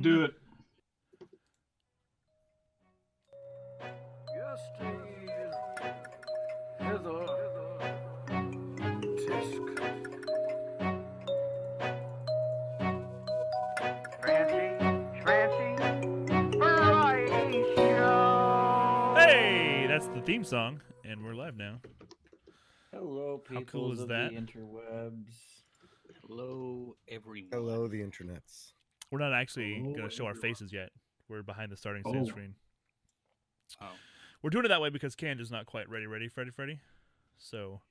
Do it. Hey, that's the theme song, and we're live now. Hello, How people cool is of that? the interwebs. Hello, everyone. Hello, the internets. We're not actually Hello, going to show our everyone. faces yet. We're behind the starting stage Oh. screen. Oh, We're doing it that way because Canda's not quite ready, Freddy. So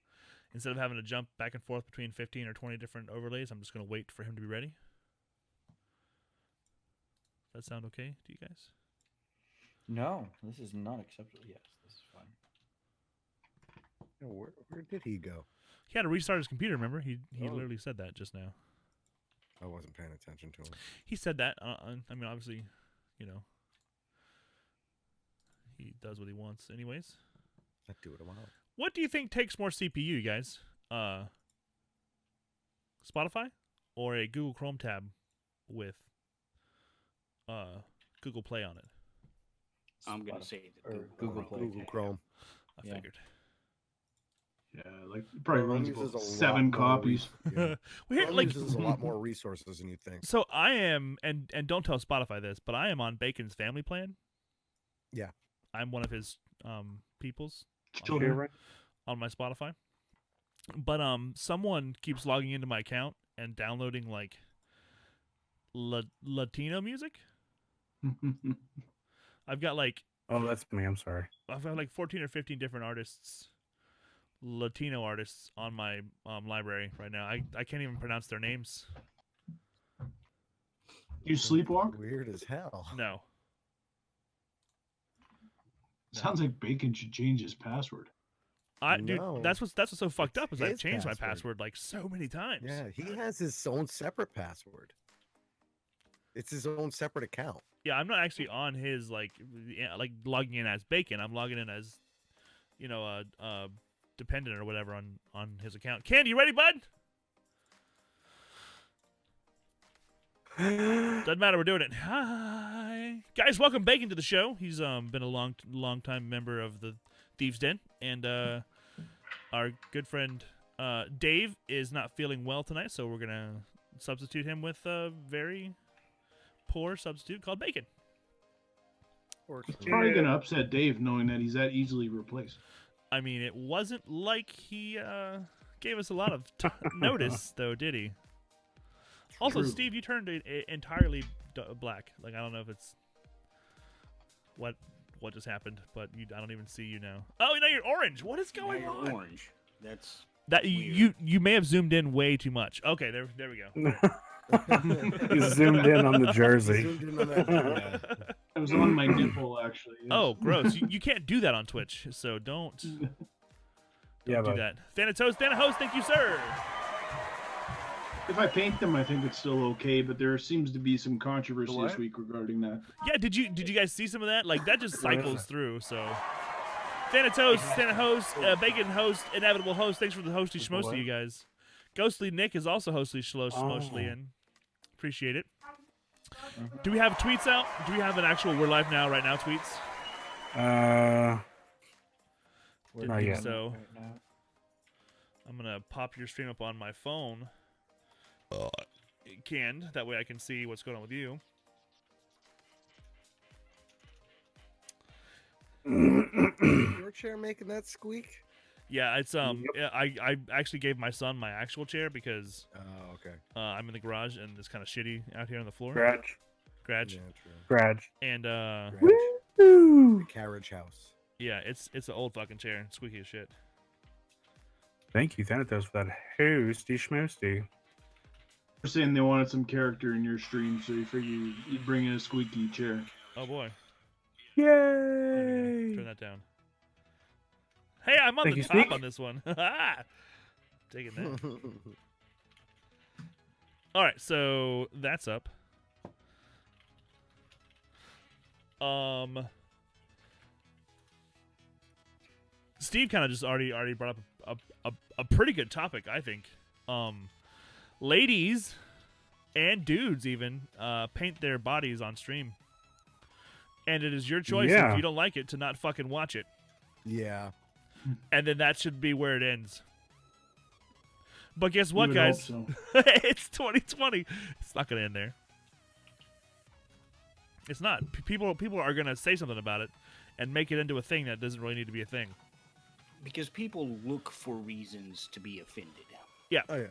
instead of having to jump back and forth between 15 or 20 different overlays, I'm just going to wait for him to be ready. Does that sound okay to you guys? No, this is not acceptable. Yes, this is fine. Where did he go? He had to restart his computer, remember? He Oh. literally said that just now. I wasn't paying attention to him. He said that. I mean, obviously, you know, he does what he wants anyways. I do what I want. What do you think takes more CPU, you guys? Spotify or a Google Chrome tab with Google Play on it? I'm going to say the Or Google Play. Google Chrome. I Yeah. figured. Yeah, like it probably runs Chrome about uses a 7 lot more copies. Yeah. Well, here, Chrome like, uses a lot more resources than you'd think. so I am, and don't tell Spotify this, but I am on Bacon's family plan. Yeah. I'm one of his peoples Children. on my Spotify. But someone keeps logging into my account and downloading like Latino music. I've got like Oh, that's me. I'm sorry. I've got like 14 or 15 different artists, Latino artists, on my library right now. I can't even pronounce their names. You sleepwalk? Weird as hell. No. Sounds like Bacon should change his password. Dude, No, that's what's so fucked up is I've his changed my password. password like so many times. Yeah, he has his own separate password. It's his own separate account. Yeah, I'm not actually on his like logging in as Bacon. I'm logging in as, you know, dependent or whatever on his account. Candy, you ready, bud? Doesn't matter. We're doing it. Hi, guys. Welcome Bacon to the show. He's been a long time member of the Thieves Den, and our good friend Dave is not feeling well tonight, so we're gonna substitute him with a very poor substitute called Bacon. It's probably going to upset Dave knowing that he's that easily replaced. I mean, it wasn't like he gave us a lot of notice, though, did he? Also, True. Steve, you turned entirely black. Like, I don't know if it's what just happened, but I don't even see you now. Oh, now you're orange. What is now going you're on? orange. That's That weird. you may have zoomed in way too much. Okay, there we go. You zoomed in on the jersey. Zoomed in on that, yeah. It was on my nipple, actually. Yes. Oh, gross. You can't do that on Twitch, so don't Yeah, do but that. Thanatos, Thanahos, thank you, sir. If I paint them, I think it's still okay, but there seems to be some controversy What? this week regarding that. Yeah, did you guys see some of that? Like, that just cycles through, so. Thanatos, Thanahos, Bacon host, Inevitable host, thanks for the hosty schmosty, What? you guys. Ghostly Nick is also hostly schmosty, Oh. and appreciate it. Do we have tweets out? Do we have an actual We're Live Now, right now tweets? Didn't Not think yet. so. Right now. I'm going to pop your stream up on my phone. Canned. That way I can see what's going on with you. Your chair making that squeak? Yeah, it's yeah, I actually gave my son my actual chair because Oh, okay. I'm in the garage and it's kind of shitty out here on the floor. Scratch. Garage. Yeah, true. Scratch. And The carriage house. yeah, it's an old fucking chair, squeaky as shit. Thank you, Thanatos, for that hosty schmosty. They're saying they wanted some character in your stream, so you figure you'd bring in a squeaky chair. Oh boy, Yay! turn that down. Hey, I'm on Thank the you, top Sneak. on this one. Taking that. All right, so that's up. Steve kind of just already brought up a pretty good topic, I think. Ladies, and dudes even paint their bodies on stream. And it is your choice Yeah. if you don't like it to not fucking watch it. Yeah. And then that should be where it ends. But guess You what, would hope guys? so. It's 2020. It's not going to end there. It's not. People are going to say something about it and make it into a thing that doesn't really need to be a thing. Because people look for reasons to be offended. Oh yeah.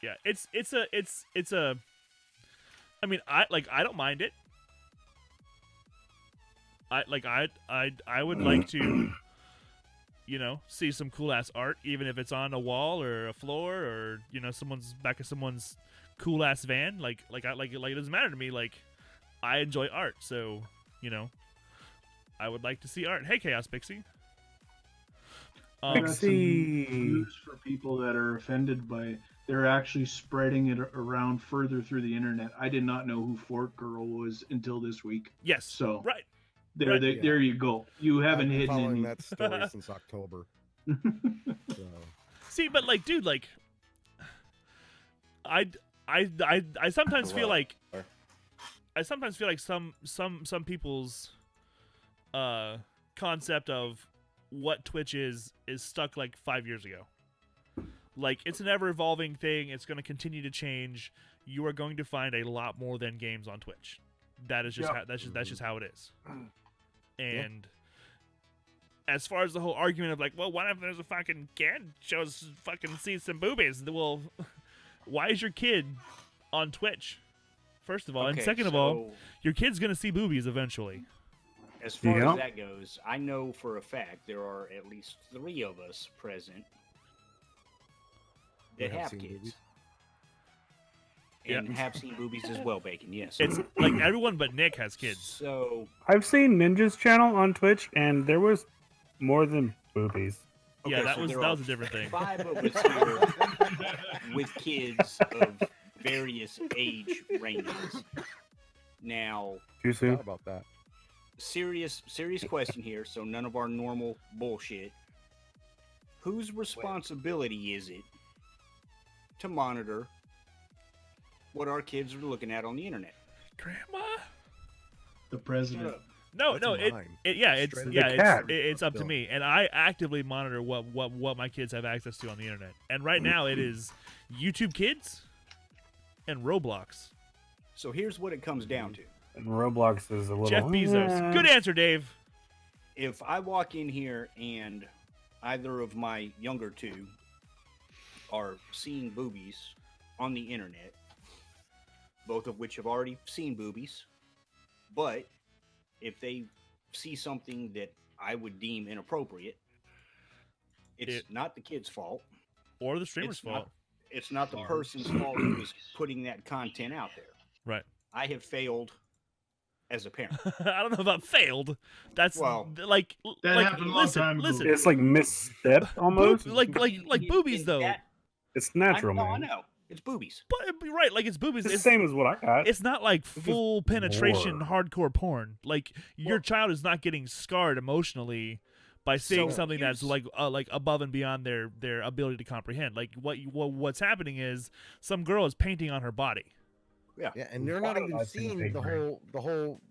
Yeah, it's a. I mean, I don't mind it. I would like to, see some cool ass art, even if it's on a wall or a floor or someone's back of someone's cool ass van. Like it doesn't matter to me. Like, I enjoy art, so I would like to see art. Hey, Chaos Pixie. I got some Pixie. news for people that are offended by. They're actually spreading it around further through the internet. I did not know who Fort Girl was until this week. Yes. So Right. there, Right. there, there you go. You haven't I've been hidden following any. that story since October. So. See, but like, dude, like, I sometimes feel like some people's concept of what Twitch is stuck like 5 years ago. Like, it's an ever evolving thing. It's going to continue to change. You are going to find a lot more than games on Twitch. That is just that's just how it is. And as far as the whole argument of like, well, what if there's a fucking kid shows fucking sees some boobies? Well, why is your kid on Twitch? First of all, and Okay, second of all, so your kid's gonna see boobies eventually. as far Yeah. as that goes, I know for a fact there are at least 3 of us present that That have have seen kids. boobies? And have seen boobies as well, Bacon, yes. It's like everyone but Nick has kids. So, I've seen Ninja's channel on Twitch, and there was more than boobies. Yeah, that so was there that are was a different thing. 5 of us here with kids of various age ranges. Now, Too soon? Thought about that. serious question here, so none of our normal bullshit. Whose responsibility is it to monitor what our kids are looking at on the internet? Grandma? The president. No, That's no, mine. it's up to Bill. me, and I actively monitor what my kids have access to on the internet. And right now, it is YouTube Kids and Roblox. So here's what it comes down to. And Roblox is a little. Jeff Bezos. Good answer, Dave. If I walk in here and either of my younger 2 are seeing boobies on the internet, both of which have already seen boobies, but if they see something that I would deem inappropriate, it's not the kid's fault. Or the streamer's It's not- fault. It's not the person's fault who is putting that content out there. Right. I have failed as a parent. I don't know about failed. That's Well, like that like happened a long listen, time ago. listen. It's like misstep almost. like boobies though. It's natural, I man. know. It's boobies. But right, like it's boobies. It's the same as what I got. It's not like just full penetration more. hardcore porn. Like your child is not getting scarred emotionally by seeing So something that's here's- like above and beyond their ability to comprehend. Like what's happening is some girl is painting on her body. Yeah. Yeah, and they're not I even think seeing they the agree. whole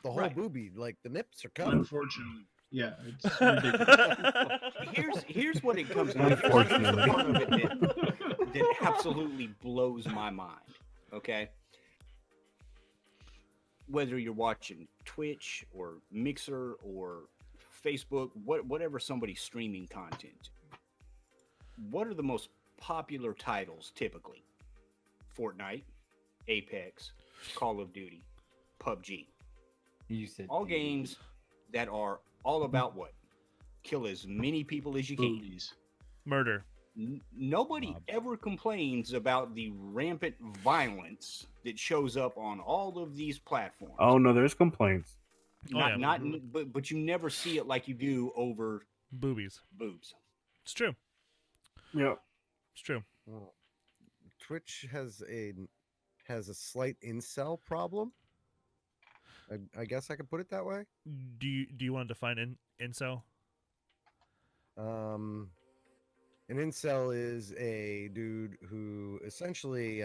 Right. boobie. Like the nips are cut. Unfortunately. Yeah, it's ridiculous. Here's what it comes down to. Here's the part of it that absolutely blows my mind. Okay, whether you're watching Twitch or Mixer or Facebook, whatever somebody's streaming content, what are the most popular titles typically? Fortnite, Apex, Call of Duty, PUBG. You said All games that are all about what? Kill as many people as you can. Boobies. Murder. Nobody ever complains about the rampant violence that shows up on all of these platforms. Oh no, there's complaints. Oh, yeah. But you never see it like you do over Boobies. boobs. It's true. Yep. It's true. Well, Twitch has a slight incel problem. I guess I could put it that way. Do you want to define incel? An incel is a dude who essentially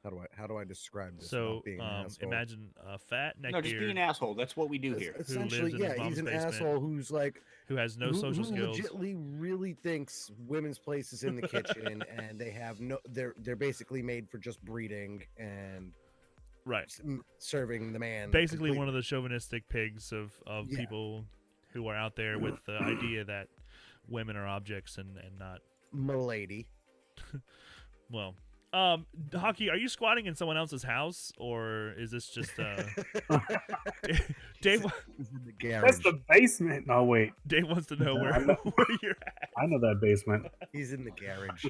how do I describe this? So without being an asshole? imagine a fat neckbeard No, just be an asshole. That's what we do here. Essentially, lives in his yeah, mom's he's an basement, asshole who's like who has no who social skills. legitimately really thinks women's place is in the kitchen, and they have no. They're basically made for just breeding and Right. serving the man. Basically, one of the chauvinistic pigs of Yeah. people who are out there with the idea that women are objects and not. Milady. Well, Hockey, are you squatting in someone else's house, or is this just Dave? He's in the garage. That's the basement. Oh wait, Dave wants to know where you're at. I know that basement. He's in the garage.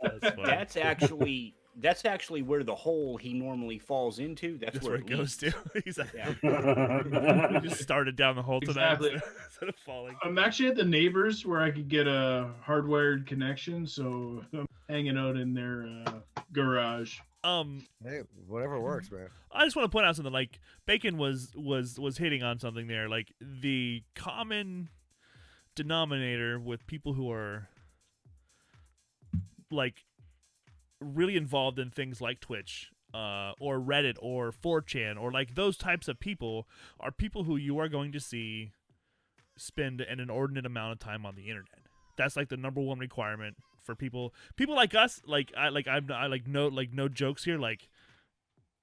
That's funny. That's actually where the hole he normally falls into. That's That's where where it goes leads. to. He's like, Yeah. he just started down the hole tonight Exactly. instead of falling. I'm actually at the neighbors where I could get a hardwired connection, so I'm hanging out in their garage. Hey, whatever works, man. I just want to point out something. Like Bacon was hitting on something there. Like the common denominator with people who are like really involved in things like Twitch, or Reddit, or 4chan, or like those types of people are people who you are going to see spend an inordinate amount of time on the internet. That's like the number one requirement for people like us. No jokes here. Like,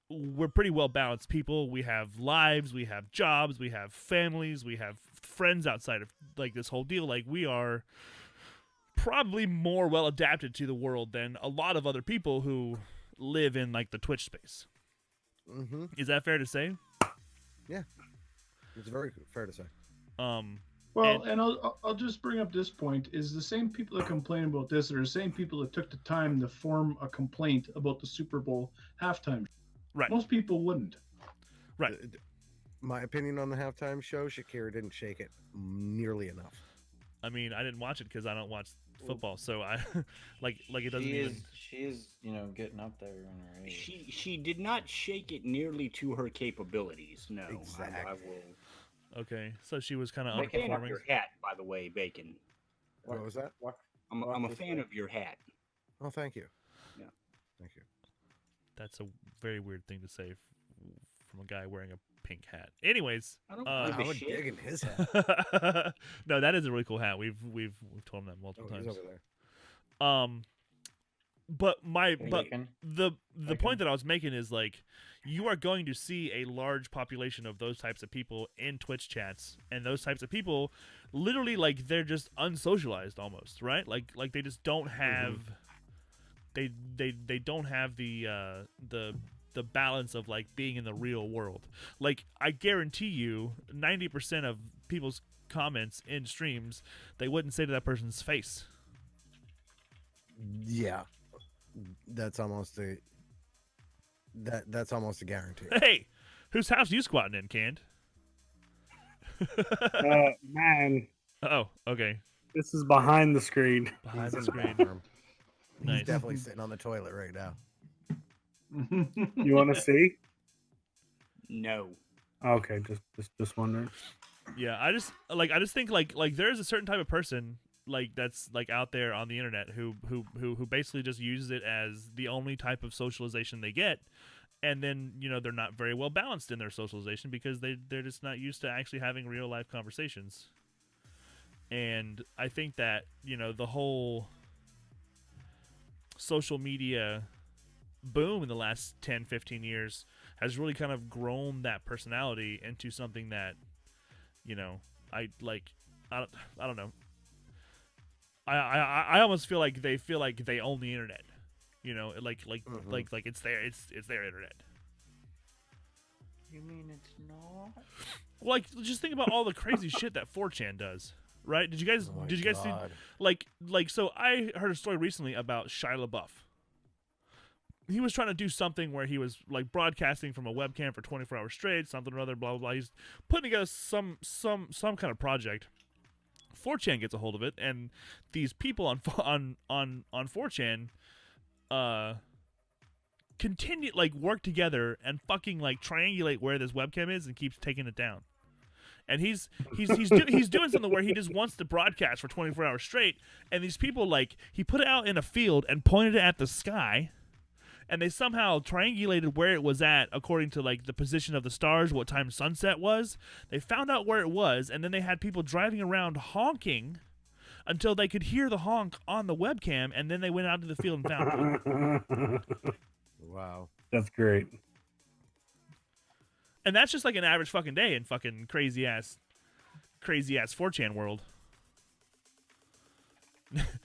we're pretty well balanced people. We have lives, we have jobs, we have families, we have friends outside of like this whole deal. Like, we are probably more well adapted to the world than a lot of other people who live in like the Twitch space. Mm-hmm. Is that fair to say? Yeah, it's very fair to say. Well, and I'll just bring up this point: is the same people that complain about this are the same people that took the time to form a complaint about the Super Bowl halftime. Right. Most people wouldn't. Right. My opinion on the halftime show: Shakira didn't shake it nearly enough. I mean, I didn't watch it because I don't watch football, so I like it doesn't She is, getting up there in her age. She did not shake it nearly to her capabilities. No, Exactly. I will. Okay, so she was kind of I'm a fan of underperforming. your hat, by the way, Bacon. What was that? I'm a fan of your hat. Oh, thank you. Yeah. Thank you. That's a very weird thing to say from a guy wearing a pink hat. Anyways, I don't I give a would shit. dig in his hat. no, that is a really cool hat. We've told him that multiple Oh, he's times. over there. But Bacon. the point that I was making is like, you are going to see a large population of those types of people in Twitch chats, and those types of people literally like they're just unsocialized almost, right? Like they just don't have they don't have the balance of like being in the real world. Like, I guarantee you 90% of people's comments in streams they wouldn't say to that person's face. Yeah, that's almost a guarantee. Hey, whose house you squatting in, Canned? Man, Oh, okay. this is behind the screen. Behind He's the in screen. bathroom. Nice. He's definitely sitting on the toilet right now. You want to see? No. Okay, just wondering. Yeah, I just think like there's a certain type of person like that's like out there on the internet who basically just uses it as the only type of socialization they get, and then they're not very well balanced in their socialization because they're just not used to actually having real life conversations. And I think that the whole social media boom in the last 10-15 years has really kind of grown that personality into something that I don't know. I almost feel like they own the internet. Like it's their internet. You mean it's not? Well, like, just think about all the crazy shit that 4chan does, right? Did you guys Oh my see God. like so I heard a story recently about Shia LaBeouf. He was trying to do something where he was like broadcasting from a webcam for 24 hours straight, something or other, blah blah blah. He's putting together some kind of project. 4chan gets a hold of it, and these people on 4chan continue like work together and fucking like triangulate where this webcam is and keeps taking it down. And he's doing something where he just wants to broadcast for 24 hours straight, and these people like he put it out in a field and pointed it at the sky. and they somehow triangulated where it was at according to like the position of the stars, what time sunset was. They found out where it was, and then they had people driving around honking until they could hear the honk on the webcam, and then they went out to the field and found it. Wow. That's great. And that's just like an average fucking day in fucking crazy ass 4chan world.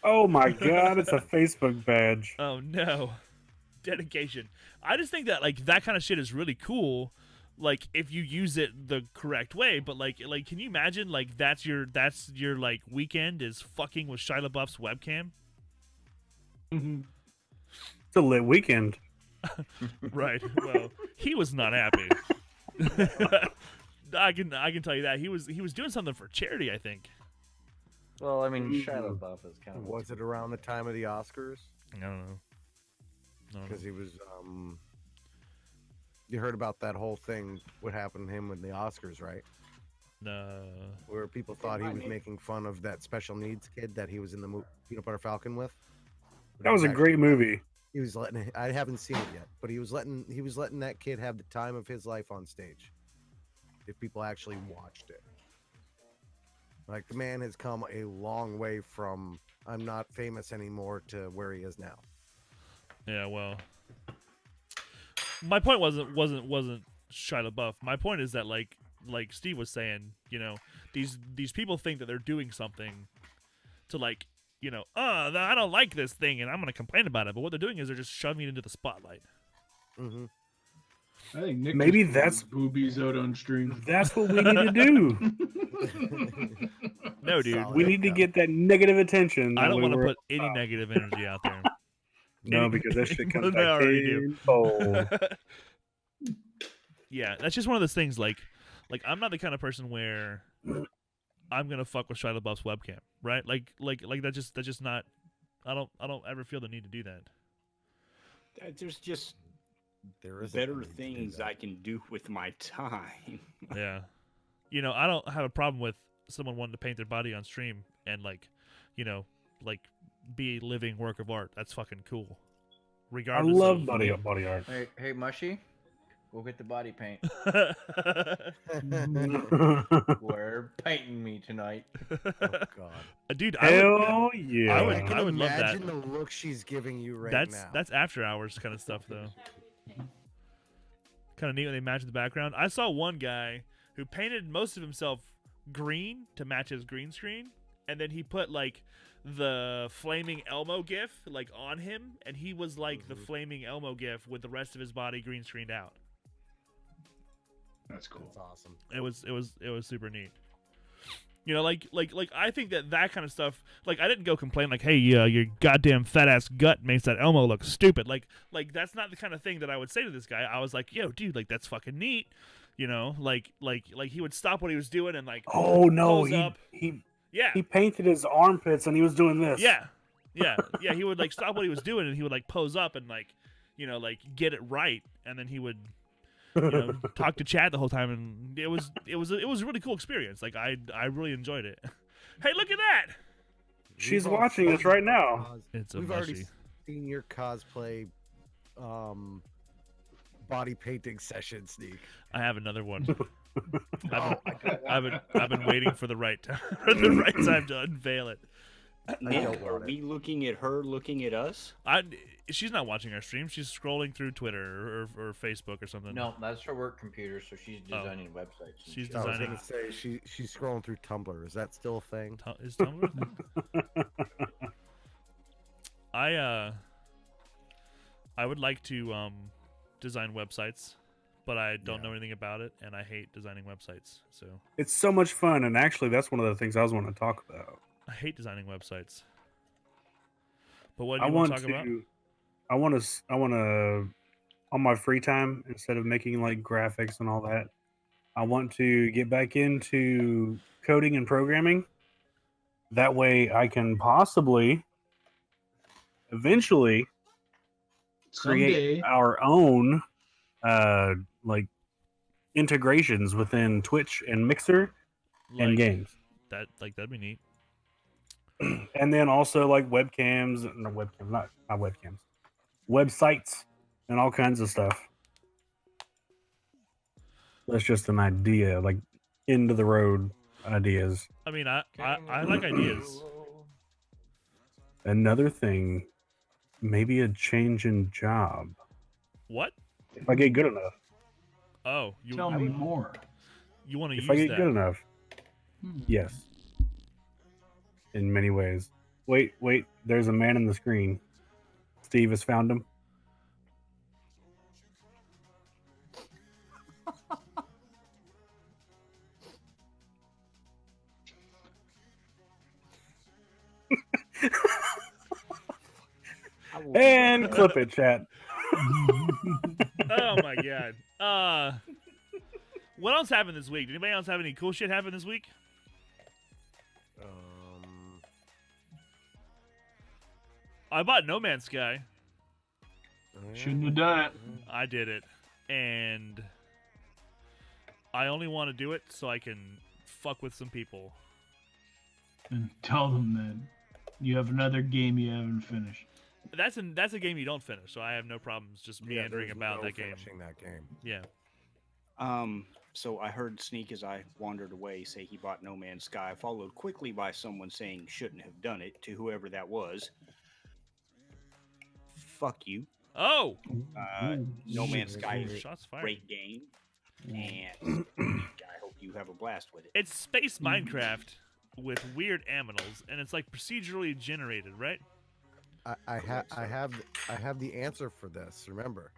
Oh my god, it's a Facebook badge. Oh no. Dedication. I just think that like that kind of shit is really cool, like if you use it the correct way. But like can you imagine like that's your like weekend is fucking with Shia LaBeouf's webcam? Mm-hmm. It's a lit weekend. Right. Well, he was not happy. I can tell you that he was doing something for charity, I think. Well, I mean, Shia LaBeouf is kind of. Was it around the time of the Oscars? I don't know. Because he was, you heard about that whole thing, what happened to him with the Oscars, right? No. Where people thought he was making fun of that special needs kid that he was in the Peanut Butter Falcon with. That was a great movie. He was letting, I haven't seen it yet, but he was letting that kid have the time of his life on stage. If people actually watched it. Like, the man has come a long way from I'm not famous anymore to where he is now. Yeah, well, my point wasn't Shia LaBeouf. My point is that like Steve was saying, you know, these people think that they're doing something to like, you know, I don't like this thing and I'm gonna complain about it. But what they're doing is they're just shoving it into the spotlight. Mm-hmm. I think Nick Maybe just that's boobies out on stream. That's what we need to do. No, dude, Solid. We need to get that negative attention. I don't want to put any negative energy out there. No, because that shit comes They back already do. tenfold. Yeah, that's just one of those things. Like I'm not the kind of person where I'm gonna fuck with Shia LaBeouf's webcam, right? Like that's just not. I don't ever feel the need to do that. There's just There is better things I can do with my time. Yeah, you know, I don't have a problem with someone wanting to paint their body on stream and like, you know, like be a living work of art. That's fucking cool. I Regardless, love of... body art. Hey, Mushy, we'll get the body paint. We're painting me tonight. Oh, God. Dude, Hell yeah. I I would love that. imagine the look she's giving you right now. That's after hours kind of stuff though. Kind of neat when they match the background. I saw one guy who painted most of himself green to match his green screen, and then he put like the flaming Elmo gif like on him, and he was like the flaming Elmo gif with the rest of his body green screened out. That's cool. That's awesome. It was super neat. You know, like I think that kind of stuff. Like I didn't go complain like, hey, your goddamn fat ass gut makes that Elmo look stupid. Like that's not the kind of thing that I would say to this guy. I was like, yo, dude, like that's fucking neat. You know, like he would stop what he was doing and like, Oh no, pose up. he Yeah, painted his armpits and he was doing this. yeah. He would like stop what he was doing and he would like pose up and like, you know, like get it right, and then he would, you know, talk to Chad the whole time, and it was a really cool experience. Like I really enjoyed it. Hey, look at that! She's We've all watching us seen right now. It's a We've already mushy. seen your cosplay body painting session, Sneak. I have another one. I've been waiting for the right time, to unveil it. Nick, don't are want it. we looking at her looking at us? She's not watching our stream. She's scrolling through Twitter or Facebook or something. No, that's her work computer, so she's designing websites. and She's shit. I was designing. gonna say she's scrolling through Tumblr. Is that still a thing? Is Tumblr a thing? I would like to design websites, but I don't know anything about it, and I hate designing websites. So It's so much fun, and actually, that's one of the things I was wanting to talk about. I hate designing websites. But what do I you want want to talk about? I want to, on my free time, instead of making like graphics and all that, I want to get back into coding and programming. That way, I can possibly, eventually, create Someday. our own like integrations within Twitch and Mixer and Like, games, that'd be neat. and then also like webcams, not websites, and all kinds of stuff. That's just an idea, like end of the road ideas. I mean, I like ideas. Another thing, maybe a change in job. What? If I get good enough. Oh, you Tell me more. You want to If use I get that? good enough. Hmm. Yes. In many ways. Wait. There's a man in the screen. Steve has found him. And clip it, chat. Oh my god. What else happened this week? Did anybody else have any cool shit happen this week? I bought No Man's Sky. Shouldn't have done it. I did it, and I only want to do it so I can fuck with some people. And tell them that you have another game you haven't finished. That's a game you don't finish, so I have no problems just meandering about that game. Finishing that game. Yeah. So I heard Sneak as I wandered away say he bought No Man's Sky, followed quickly by someone saying shouldn't have done it to whoever that was. Fuck you. Oh. No Man's Sky is a Shots fired. great game, and I hope you have a blast with it. It's space Minecraft with weird aminals, and it's like procedurally generated, right? I have the answer for this. Remember,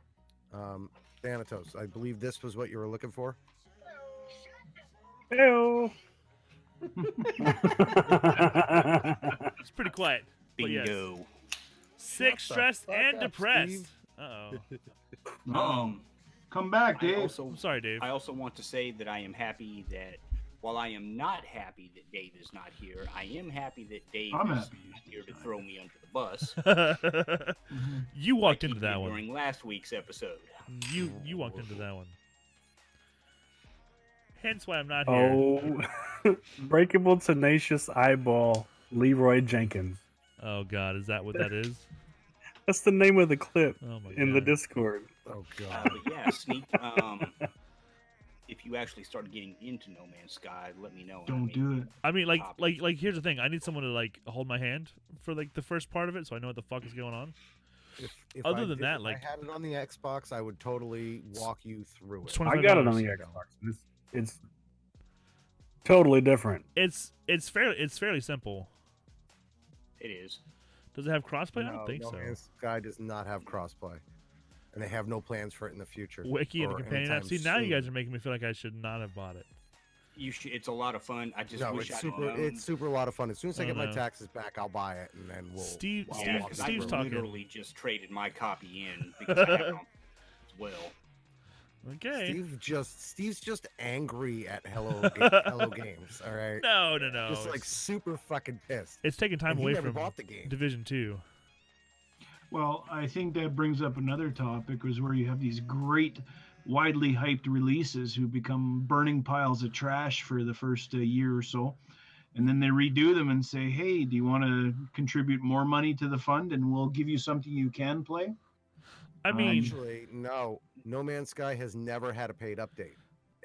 Thanatos. I believe this was what you were looking for. Ew. It's pretty quiet. But yes. Bingo. Sick, Shut the stressed, fuck and up, depressed. Steve. Uh-oh. Come back, Dave. I'm sorry, Dave. I also want to say that I am happy that while I am not happy that Dave is not here, I am happy that Dave I'm is happy not here to throw me under the bus. You walked like into he did that one. during last week's episode. You walked into that one. Hence why I'm not here. Oh, breakable, tenacious eyeball, Leroy Jenkins. Oh God, is that what that is? That's the name of the clip Oh my in the God. Discord. Oh god. But yeah, Sneak, if you actually start getting into No Man's Sky, let me know. Don't do it. I mean, like. Here's the thing. I need someone to like hold my hand for like the first part of it, so I know what the fuck is going on. If Other I than did- that, if like- I had it on the Xbox, I would totally walk you through It's it. I got it on the $25. Xbox. It's totally different. It's fairly simple. It is. Does it have crossplay? I No, don't think No so. Man's Sky does not have crossplay, and they have no plans for it in the future. Wiki and the or companion app. anytime See, now you guys soon. are making me feel like I should not have bought it. You should. It's a lot of fun. I just No, wish it's I'd super. known. It's super a lot of fun. As soon as I Oh, get my no. taxes back, I'll buy it, and then we'll. Steve- I'll Steve- walk you Steve's through it. talking. literally just traded my copy in because I have it on as well. Okay. Steve's just angry at Hello Games. All right. No. Just like It's, super fucking pissed. it's taking time And he away never from bought the game. Division 2. Well, I think that brings up another topic, was where you have these great, widely hyped releases who become burning piles of trash for the first year or so. And then they redo them and say, hey, do you want to contribute more money to the fund and we'll give you something you can play? I mean, Actually, no. No Man's Sky has never had a paid update.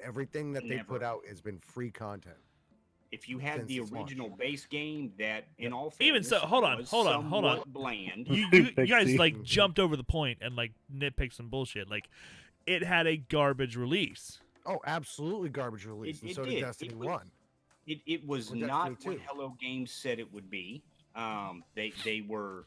Everything that they put Never. out has been free content. If you had Since the its launch. original base game, that in all Even fairness, so- hold on, was hold on. somewhat bland. you guys Pixie. like jumped over the point and like nitpicked some bullshit. Like, it had a garbage release. Oh, absolutely garbage release, and It so did. did Destiny It was- 1. It was Or Destiny not what 2. Hello Games said it would be. They were.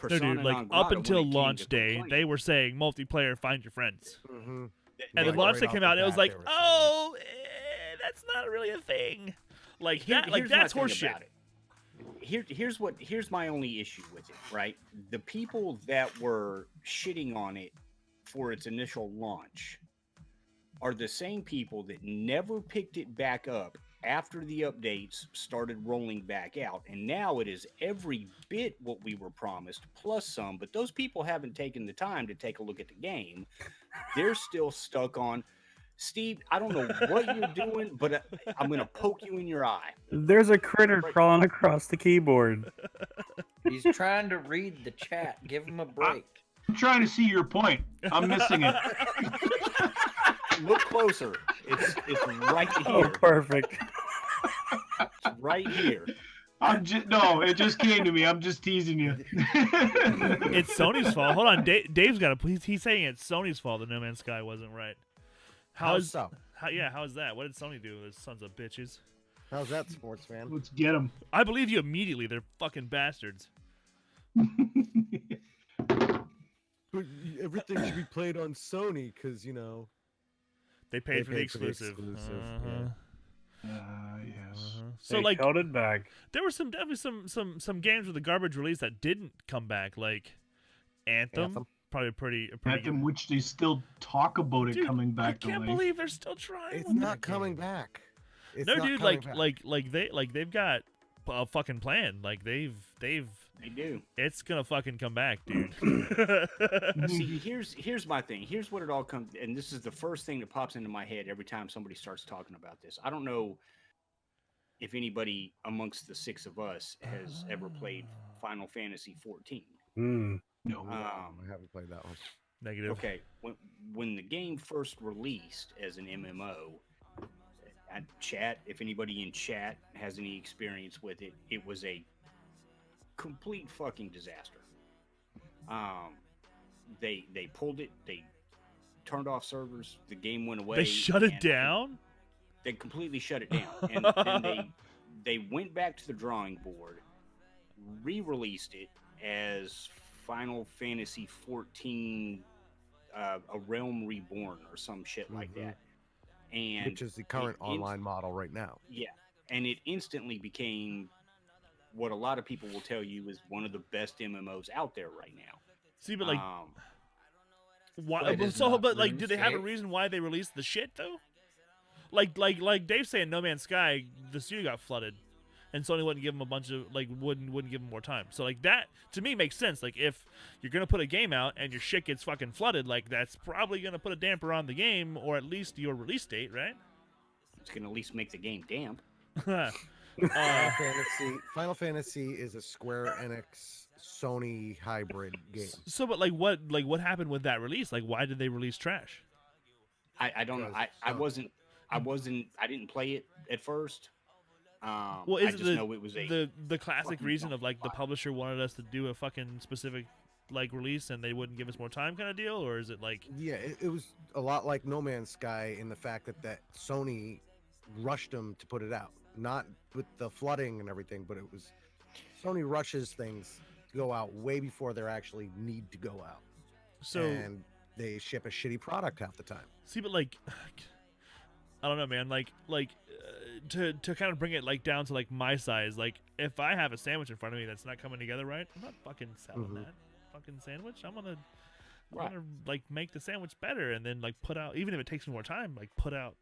No, persona dude, like non up grata when until it came launch to day, complaint. they were saying multiplayer, find your friends. Mm-hmm. And then Right, launch right day off came the out, and it was bat, like, they were saying. oh, that's not really a thing. Like that, like Here's my that's thing horseshit. about it. Here's my only issue with it, right? The people that were shitting on it for its initial launch are the same people that never picked it back up after the updates started rolling back out, and now it is every bit what we were promised plus some. But those people haven't taken the time to take a look at the game. They're still stuck on, Steve, I don't know what you're doing, but I'm going to poke you in your eye. There's a critter crawling across the keyboard. He's trying to read the chat. Give him a break. I'm trying to see your point. I'm missing it. Look closer. It's right Oh, here. perfect. It's right here. No, it just came to me. I'm just teasing you. It's Sony's fault. Hold on, Dave's got to. He's saying it's Sony's fault that No Man's Sky wasn't right. How so? How's that? What did Sony do? Those sons of bitches. How's that, sports fan? Let's get him. I believe you immediately. They're fucking bastards. Everything should be played on Sony because They paid for the paid exclusive. yeah. Yes. So They like, held it back. there were definitely some games with a garbage release that didn't come back, like Anthem. Probably pretty Anthem, which they still talk about it Dude, coming back. I can't to life. believe they're still trying. It's with not that coming game. back. It's No, not dude, coming back. they've got a fucking plan. Like they've They do. it's gonna fucking come back, dude. See, here's my thing. Here's what it all comes, and this is the first thing that pops into my head every time somebody starts talking about this. I don't know if anybody amongst the six of us has ever played Final Fantasy 14. Mm. No. I haven't played that one. Negative. Okay, when the game first released as an MMO, chat, if anybody in chat has any experience with it, it was a complete fucking disaster. They pulled it, they turned off servers, the game went away. They shut it and down. They completely shut it down, and then they went back to the drawing board, re-released it as Final Fantasy 14, A Realm Reborn or some shit like that. And Which is the current online model right now. Yeah, and it instantly became what a lot of people will tell you is one of the best MMOs out there right now. See, but like, why? But it's So, not but like, do they have a RuneScape. reason why they released the shit though? Like Dave's saying, No Man's Sky, the studio got flooded, and Sony wouldn't give them a bunch of wouldn't give them more time. So like that to me makes sense. Like if you're gonna put a game out and your shit gets fucking flooded, like that's probably gonna put a damper on the game or at least your release date, right? It's gonna at least make the game damp. Final Fantasy is a Square Enix Sony hybrid game. So, but like what happened with that release? Like, why did they release trash? I don't know. I didn't play it at first. Well, I is just it know it was a the classic fucking reason of like the fire. publisher wanted us to do a fucking specific like release and they wouldn't give us more time kind of deal, or is it like Yeah, it was a lot like No Man's Sky in the fact that Sony rushed them to put it out. Not with the flooding and everything, but it was Sony rushes things to go out way before they actually need to go out. so? And they ship a shitty product half the time. See, but like, I don't know, man. To kind of bring it like down to like my size. Like, if I have a sandwich in front of me that's not coming together right, I'm not fucking selling Mhm. that fucking sandwich. I'm gonna Right. like make the sandwich better and then like put out, even if it takes me more time, like put out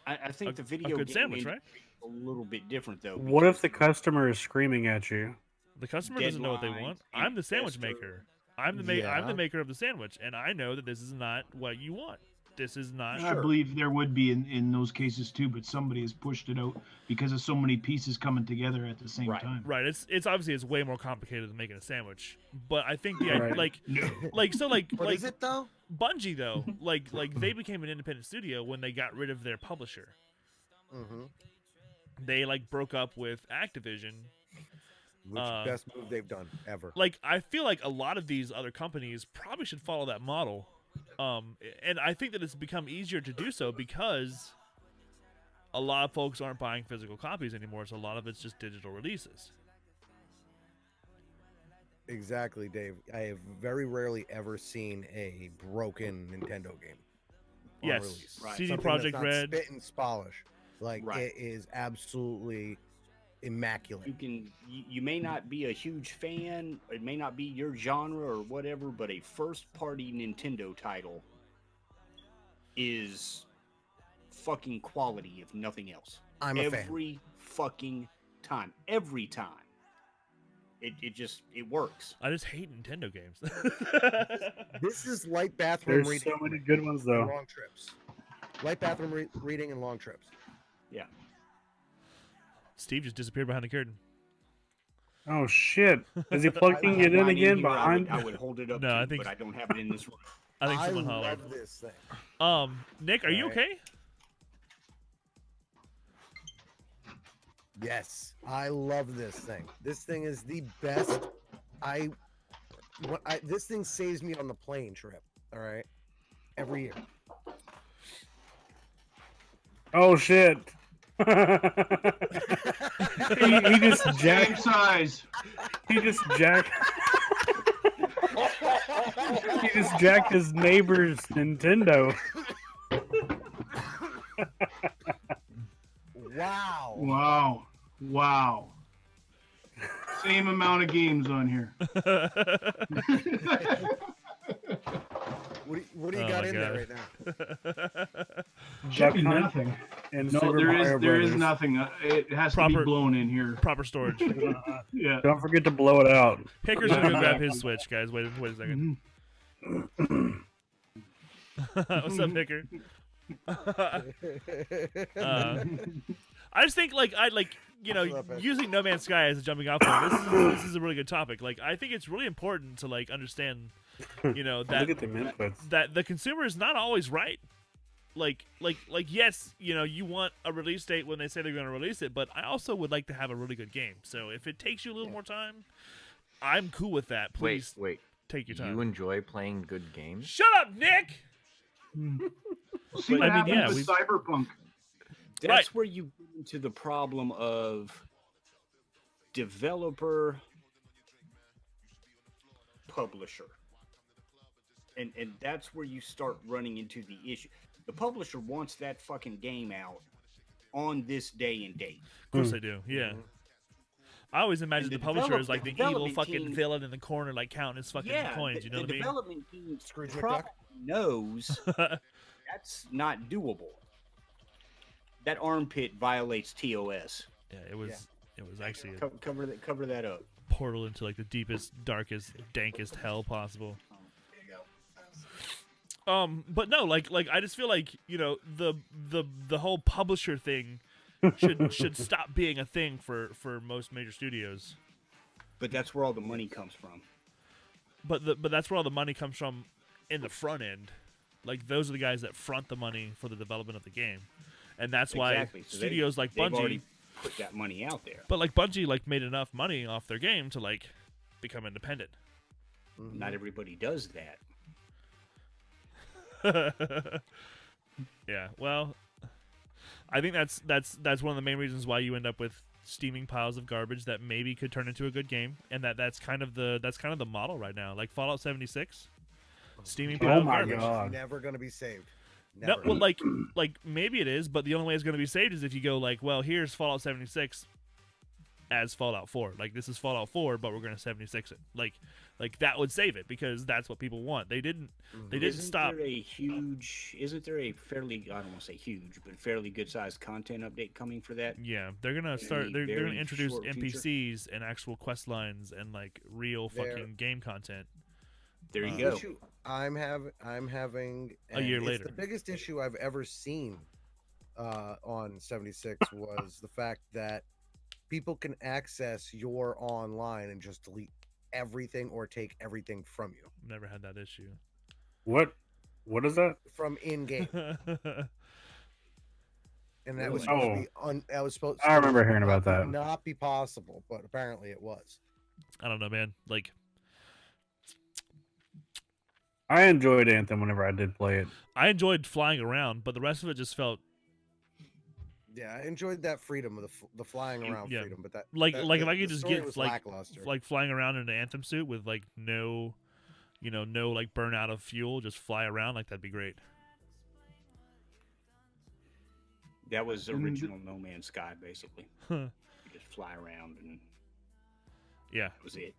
I think a the video good game sandwich, is right? a little bit different though. What if because the customer is screaming at you? The customer doesn't know what they Deadlines, want. I'm the sandwich investor- maker. I'm the Yeah. maker of the sandwich, and I know that this is not what you want. This is not. I believe there would be in those cases too, but somebody has pushed it out because of so many pieces coming together at the same Right. time. Right. It's obviously it's way more complicated than making a sandwich. But I think the Right. like But is it though? Bungie though, like they became an independent studio when they got rid of their publisher. Mm-hmm. They like broke up with Activision. Which best move they've done ever. Like I feel like a lot of these other companies probably should follow that model. And I think that it's become easier to do so because a lot of folks aren't buying physical copies anymore, so a lot of it's just digital releases. Exactly, Dave. I have very rarely ever seen a broken Nintendo game. on Yes, release. Right. CD Something Projekt that's not Red. spit and polish. Like Right. it is absolutely immaculate. you may not be a huge fan, it may not be your genre or whatever, but a first party Nintendo title is fucking quality if nothing else. I'm a fan. Every fucking time. Every time. It works. I just hate Nintendo games. This is light bathroom There's reading so many good ones and though. long trips. Light bathroom reading and long trips. Yeah. Steve just disappeared behind the curtain. Oh shit! Is he I plugging had it in mine again here, behind? I would hold it up No, to I you, think- but I don't have it in this room. I think someone hollered. love this thing. Nick, are you Right. okay? Yes, I love this thing. This thing is the best. This thing saves me on the plane trip. All right, every year. Oh shit! he just Same jacked. size. He just jacked. He just jacked his neighbor's Nintendo. Wow. Wow. Wow. Same amount of games on here. What do you Oh got my in God. there right now? Should be Duck Hunt nothing. and No, Super there Mario is Brothers. nothing. It has to Proper- be blown in here. Proper storage. Yeah. Don't forget to blow it out. Hicker's gonna go grab his Switch, guys. Wait a second. What's up, Hicker? I just think What's up, Ed? using No Man's Sky as a jumping off point. This is a really good topic. Like, I think it's really important to understand, that Look at the inputs. that the consumer is not always right. Like yes, you want a release date when they say they're going to release it, but I also would like to have a really good game. So if it takes you a little more time, I'm cool with that. Please Wait. take your time. You enjoy playing good games? Shut up, Nick. See what I mean, happened yeah, with we've- Cyberpunk. That's Right. where you get into the problem of developer publisher. And that's where you start running into the issue. The publisher wants that fucking game out on this day and date. Of course I do. Yeah. I always imagine And the the publisher develop- is like the the evil development fucking team- villain in the corner, like counting his fucking coins. You know the what I mean? development team Scrooge McDuck? probably knows that's not doable. That armpit violates TOS. Yeah, it was actually a Cover that up. portal into like the deepest, darkest, dankest hell possible. But no, like I just feel like the whole publisher thing should stop being a thing for most major studios. But that's where all the money comes from. But that's where all the money comes from in the front end. Like those are the guys that front the money for the development of the game, and that's why Exactly. So studios like they've Bungie, already put that money out there. but like Bungie made enough money off their game to become independent. Not everybody does that. Yeah, well, I think that's one of the main reasons why you end up with steaming piles of garbage that maybe could turn into a good game, and that's kind of the model right now. Like Fallout 76, steaming pile Oh of my garbage. god! Never gonna be saved. No, Never. well, like maybe it is, but the only way it's going to be saved is if you go well, here's Fallout 76 as Fallout 4. Like this is Fallout 4, but we're going to 76 it. Like that would save it because that's what people want. They didn't stop. Isn't there a fairly, I don't want to say huge, but fairly good sized content update coming for that? Yeah, they're gonna start. a They're gonna very introduce short future. NPCs and actual quest lines and like real They're- fucking game content. There you The go. issue I'm having A year and later. It's the biggest issue I've ever seen on 76 was the fact that people can access your online and just delete everything or take everything from you Never had that issue. What is that? from in game, and that was Really? supposed to be that was supposed. I remember hearing about that. Not be possible, but apparently it was. I don't know, man. Like I enjoyed Anthem whenever I did play it. I enjoyed flying around, but the rest of it just felt Yeah, I enjoyed that freedom of the flying around Yeah. freedom, but that like that, if the- I could the just story get was like lackluster. flying around in an Anthem suit with like no like burnout of fuel, just fly around like that'd be great. That was And original No Man's Sky, basically. You just fly around and Yeah, that was it.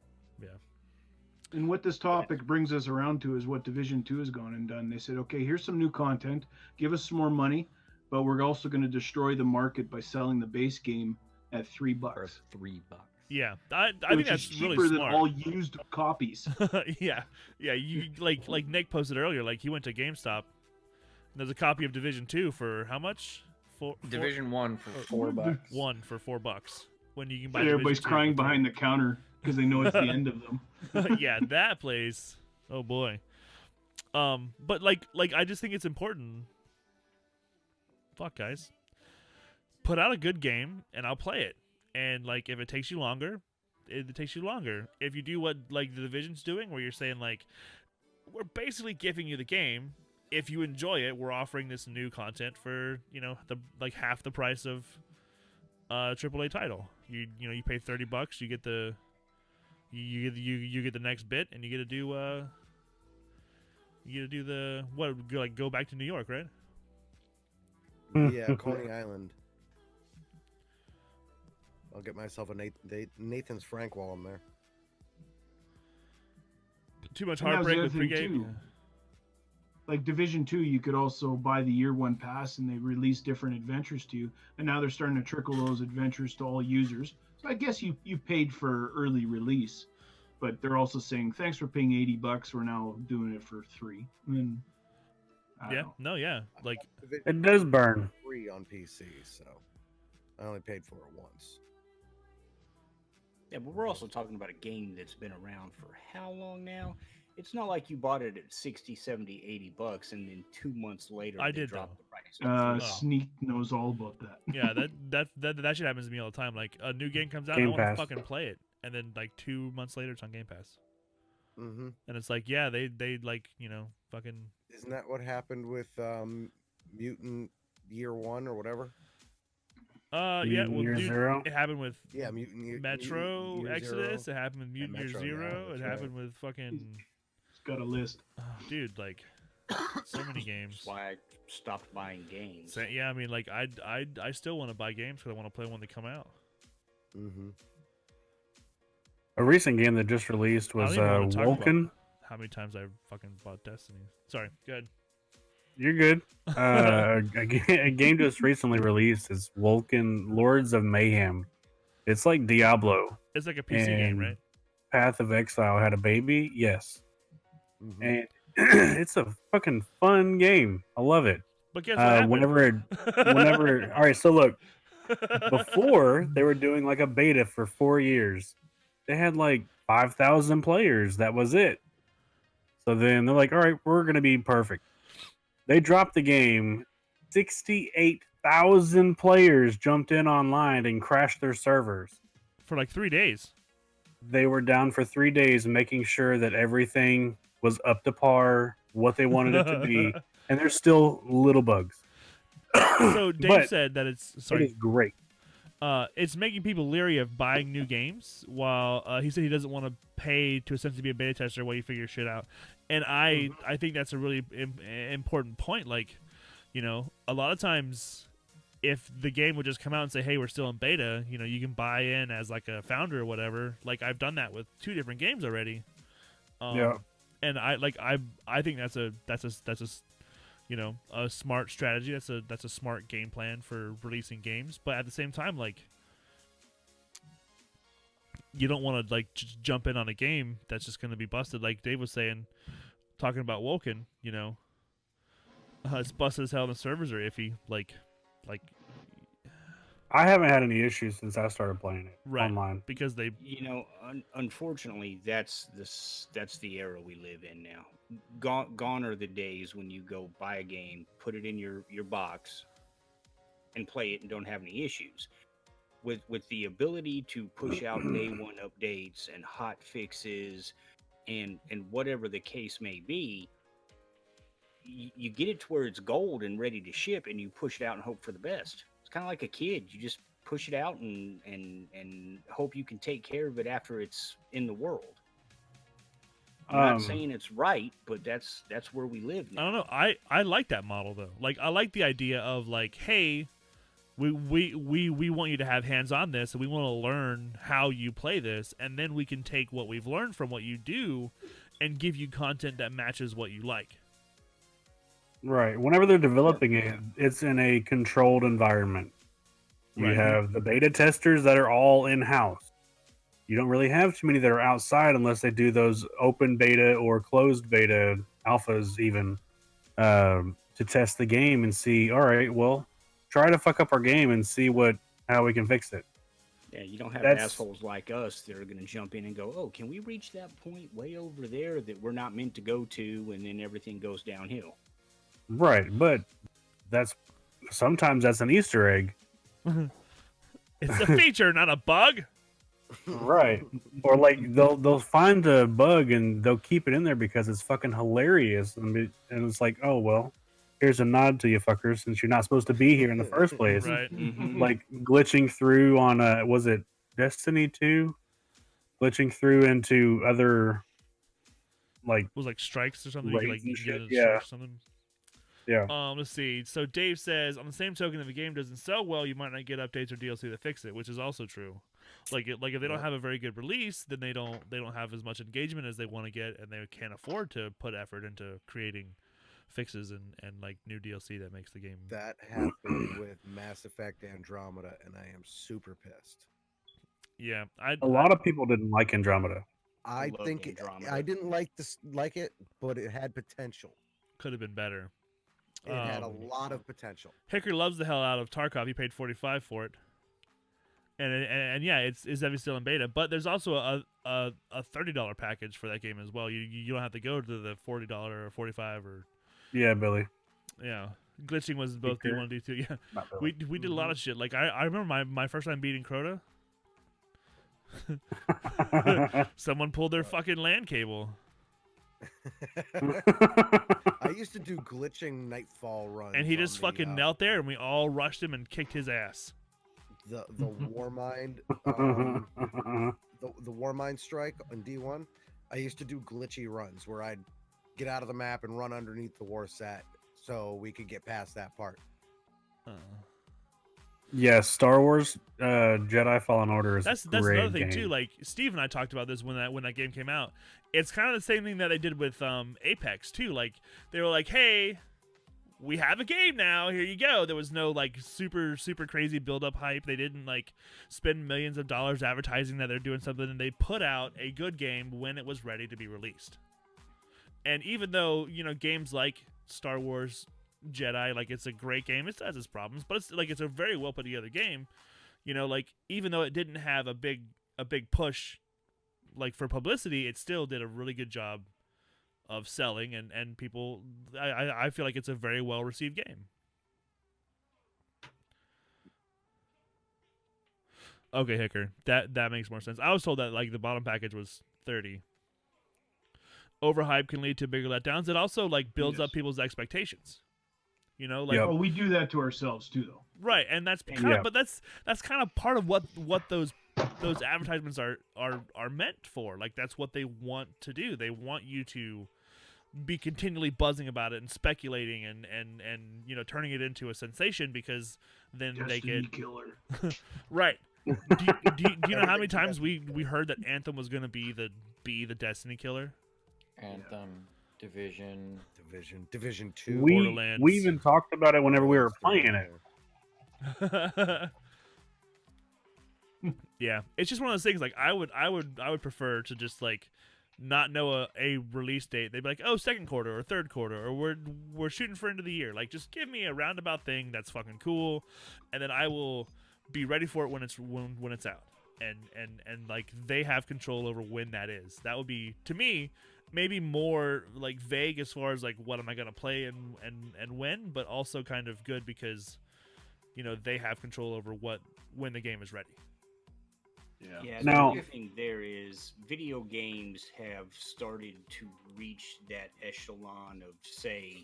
And what this topic brings us around to is what Division 2 has gone and done. They said, okay, here's some new content. Give us some more money, but we're also going to destroy the market by selling the base game at $3. For $3. yeah. I think which that's is cheaper really than smart. all used copies. yeah. You like Nick posted earlier. Like he went to GameStop. And there's a copy of Division 2 for how much? Four, Division 1 for $4. one for $4. when you can buy. And everybody's Division 2 crying for 3. behind the counter because they know it's the end of them. Yeah, that place. Oh boy. But like I just think it's important. Fuck, guys. Put out a good game and I'll play it. And like if it takes you longer, it takes you longer. If you do what like the Division's doing, where you're saying like, we're basically giving you the game. If you enjoy it, we're offering this new content for the like half the price of AAA title. You pay $30, you get the you get the next bit, and you get to do the go back to New York, right? Yeah, Coney Island. I'll get myself a Nathan's Frank while I'm there. Too much And that was the heartbreak other with thing, pregame. too. Like Division 2, you could also buy the year one pass and they release different adventures to you. And now they're starting to trickle those adventures to all users. So I guess you paid for early release, but they're also saying, thanks for paying $80. We're now doing it for $3. And I don't Yeah, know. no, yeah, like It does burn. Free on PC, so I only paid for it once. Yeah, but we're also talking about a game that's been around for how long now? It's not like you bought it at 60, 70, $80 and then 2 months later I they did, dropped though. the price. Oh. Sneak knows all about that. yeah, that shit happens to me all the time. Like a new game comes out, Game I want to Pass. fucking play it, and then like 2 months later it's on Game Pass, Mm-hmm. and it's like, yeah, they like fucking. Isn't that what happened with Mutant Year 1 or whatever? Yeah, Mutant well, Year dude, Zero? it happened with Yeah, Mutant Metro Year Exodus. Zero. It happened with Mutant Year Metro, yeah, Zero. that's It right. happened with fucking. It's got a list. Oh, dude, like so many games. That's why I stopped buying games. So, yeah, I mean, like I still want to buy games because I want to play when they come out. Mm-hmm. A recent game that just released I don't was even wanna talk Vulcan. How many times I fucking bought Destiny? Sorry, good. You're good. A game just recently released is Vulcan Lords of Mayhem. It's like Diablo. It's like a PC game, And right? Path of Exile had a baby. Yes. Mm-hmm. And it's a fucking fun game. I love it. But guess what happened? Whenever, all right. So look, before they were doing like a beta for 4 years, they had like 5,000 players. That was it. So then they're like, all right, we're gonna be perfect. They dropped the game. 68,000 players jumped in online and crashed their servers. for like 3 days. They were down for 3 days, making sure that everything was up to par, what they wanted it to be, and there's still little bugs. So Dave But said that it's It sorry. is great. It's making people leery of buying new games. While he said he doesn't want to pay to essentially be a beta tester while you figure shit out. And I think that's a really important point. Like, a lot of times, if the game would just come out and say, "Hey, we're still in beta," you can buy in as like a founder or whatever. Like I've done that with 2 different games already. Yeah. And I think that's a a smart strategy. That's a smart game plan for releasing games. But at the same time, like, you don't want to like just jump in on a game that's just going to be busted. Like Dave was saying, talking about Woken, it's busted as hell. And the servers are iffy. Like, I haven't had any issues since I started playing it right, online. because they Unfortunately, that's the era we live in now. Gone are the days when you go buy a game, put it in your box, and play it and don't have any issues. With the ability to push out day one updates and hot fixes and whatever the case may be, you get it to where it's gold and ready to ship, and you push it out and hope for the best. It's kind of like a kid. You just push it out and hope you can take care of it after it's in the world. I'm not saying it's right, but that's where we live I now. don't know. I like that model though. Like I like the idea of like, hey, we want you to have hands on this, and we want to learn how you play this, and then we can take what we've learned from what you do, and give you content that matches what you like. Right. Whenever they're developing it, it's in a controlled environment. You Right. have the beta testers that are all in-house. You don't really have too many that are outside unless they do those open beta or closed beta alphas even to test the game and see, all right, well, try to fuck up our game and see how we can fix it. Yeah, you don't have That's- assholes like us that are going to jump in and go, "Oh, can we reach that point way over there that we're not meant to go to?" And then everything goes downhill. Right, but sometimes that's an Easter egg. It's a feature, not a bug. Right. Or like they'll find a bug and they'll keep it in there because it's fucking hilarious, and it's like, oh well, here's a nod to you fuckers since you're not supposed to be here in the first place. Right. Mhm. Like glitching through on was it Destiny 2? Glitching through into other like It was like strikes or something. Raids You and could get shit, a yeah. strike or something. yeah. Let's see. So Dave says, on the same token, if a game doesn't sell well, you might not get updates or DLC that fix it, which is also true. Like if they don't have a very good release, then they don't have as much engagement as they want to get, and they can't afford to put effort into creating fixes and like new DLC that makes the game. That happened with Mass Effect Andromeda, and I am super pissed. Yeah, A lot of people didn't like Andromeda. I Loved think Andromeda. I didn't like it, but it had potential. could have been better. It had a Um, lot of potential. Hicker loves the hell out of Tarkov. He paid $45 for it. And yeah, it's definitely still in beta. But there's also a $30 package for that game as well. You don't have to go to the $40 or $45 or Yeah, Billy. yeah. Glitching was both Hicker. D1 and D2. Yeah, Not Billy. we did a lot of shit. Like I remember my first time beating Crota. Someone pulled their fucking LAN cable. I used to do glitching nightfall runs, And he just on the, fucking knelt there, and we all rushed him and kicked his ass. the Warmind, the Warmind strike on D1. I used to do glitchy runs where I'd get out of the map and run underneath the war set so we could get past that part. Yeah, Star Wars Jedi Fallen Order is That's a great another thing game. too. Like Steve and I talked about this when that game came out. It's kind of the same thing that they did with Apex too. Like they were like, "Hey, we have a game now. Here you go." There was no like super crazy build up hype. They didn't like spend millions of dollars advertising that they're doing something, and they put out a good game when it was ready to be released. And even though games like Star Wars Jedi, like it's a great game, it has its problems, but it's a very well put together game. Like even though it didn't have a big push like for publicity, it still did a really good job of selling, and people I feel like it's a very well received game. Okay, Hicker, that makes more sense. I was told that like the bottom package was $30. Overhype can lead to bigger letdowns. It also like builds up people's expectations. Like Yep. Well, we do that to ourselves too, though. right, and that's kind Yeah. of, but that's kind of part of what those advertisements are meant for. Like that's what they want to do. They want you to be continually buzzing about it and speculating and turning it into a sensation, because then they Destiny get killer. right. Do you know how many times we heard that Anthem was going to be the Destiny killer? Anthem, Division. Division 2. Borderlands. We even talked about it whenever we were playing it. Yeah, it's just one of those things. Like I would prefer to just like not know a release date. They'd be like, oh, second quarter or third quarter, or we're shooting for end of the year. Like just give me a roundabout thing that's fucking cool, and then I will be ready for it when it's out. And like they have control over when that is. That would be, to me, maybe more like vague as far as like what am I gonna play and when, but also kind of good because they have control over when the game is ready. Yeah, Now- the other thing there is video games have started to reach that echelon of, say,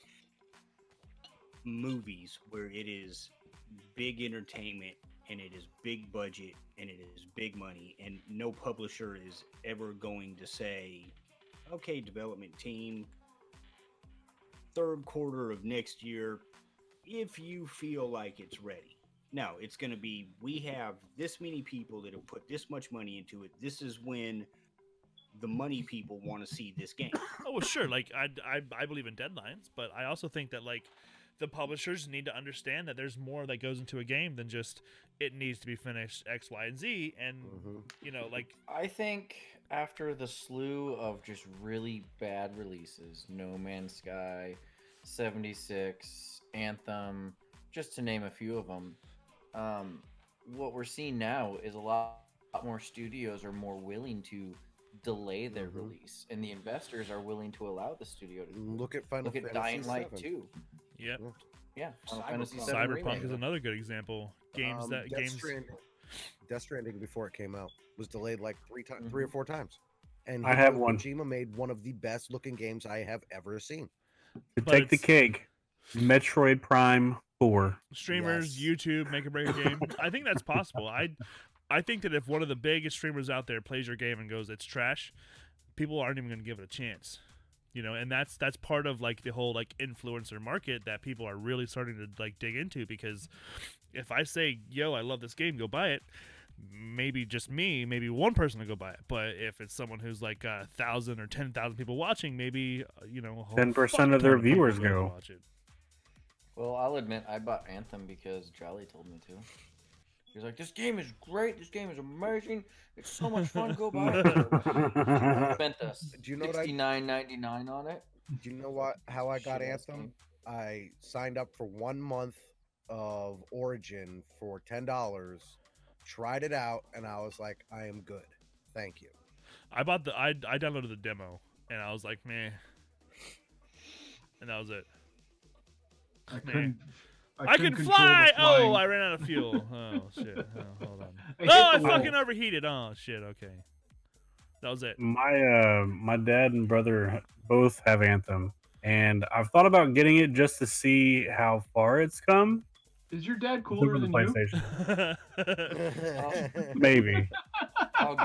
movies, where it is big entertainment and it is big budget and it is big money, and no publisher is ever going to say, okay, development team, third quarter of next year, if you feel like it's ready. No, it's going to be, we have this many people that have put this much money into it. This is when the money people want to see this game. Oh, well, sure. Like I believe in deadlines, but I also think that like the publishers need to understand that there's more that goes into a game than just it needs to be finished X, Y, and Z. And like I think after the slew of just really bad releases, No Man's Sky, 76, Anthem, just to name a few of them, what we're seeing now is a lot more studios are more willing to delay their release, and the investors are willing to allow the studio to Look at Final look at Fantasy Dying Light 7. 2. Yep. Yeah, Final Fantasy Cyberpunk. 7 Cyberpunk remake. is another good example. Games that Death games. Stranding before it came out was delayed like 3 Mhm. or 4 times. And I have Hideo one. Kojima made one of the best looking games I have ever seen. To But take the it's- cake, Metroid Prime 4. Streamers, Yes. YouTube, make or break a game. I think that's possible. I think that if one of the biggest streamers out there plays your game and goes, "It's trash," people aren't even going to give it a chance. You know, and that's part of like the whole like influencer market that people are really starting to like dig into, because if I say, "Yo, I love this game, go buy it," maybe just me, maybe one person will go buy it. But if it's someone who's like 1,000 or 10,000 people watching, maybe a whole 10% fuck of their ton people viewers will go. watch it. Well, I'll admit I bought Anthem because Jolly told me to. He was like, "This game is great. This game is amazing. It's so much fun. Go buy it." Spent us Do you know what I- $69.99 on it. Do you know how I got Shit-ass Anthem? game. I signed up for 1 month of Origin for $10, tried it out, and I was like, I am good. Thank you. I downloaded the demo and I was like, meh, and that was it. I couldn't. I can couldn't fly! control the Oh, flying. I ran out of fuel. Oh shit! Oh, hold on. I hit Oh, I the wall. fucking overheated. Oh shit! Okay, that was it. My dad and brother both have Anthem, and I've thought about getting it just to see how far it's come. Is your dad It's cooler over than the you? PlayStation. Maybe. I'll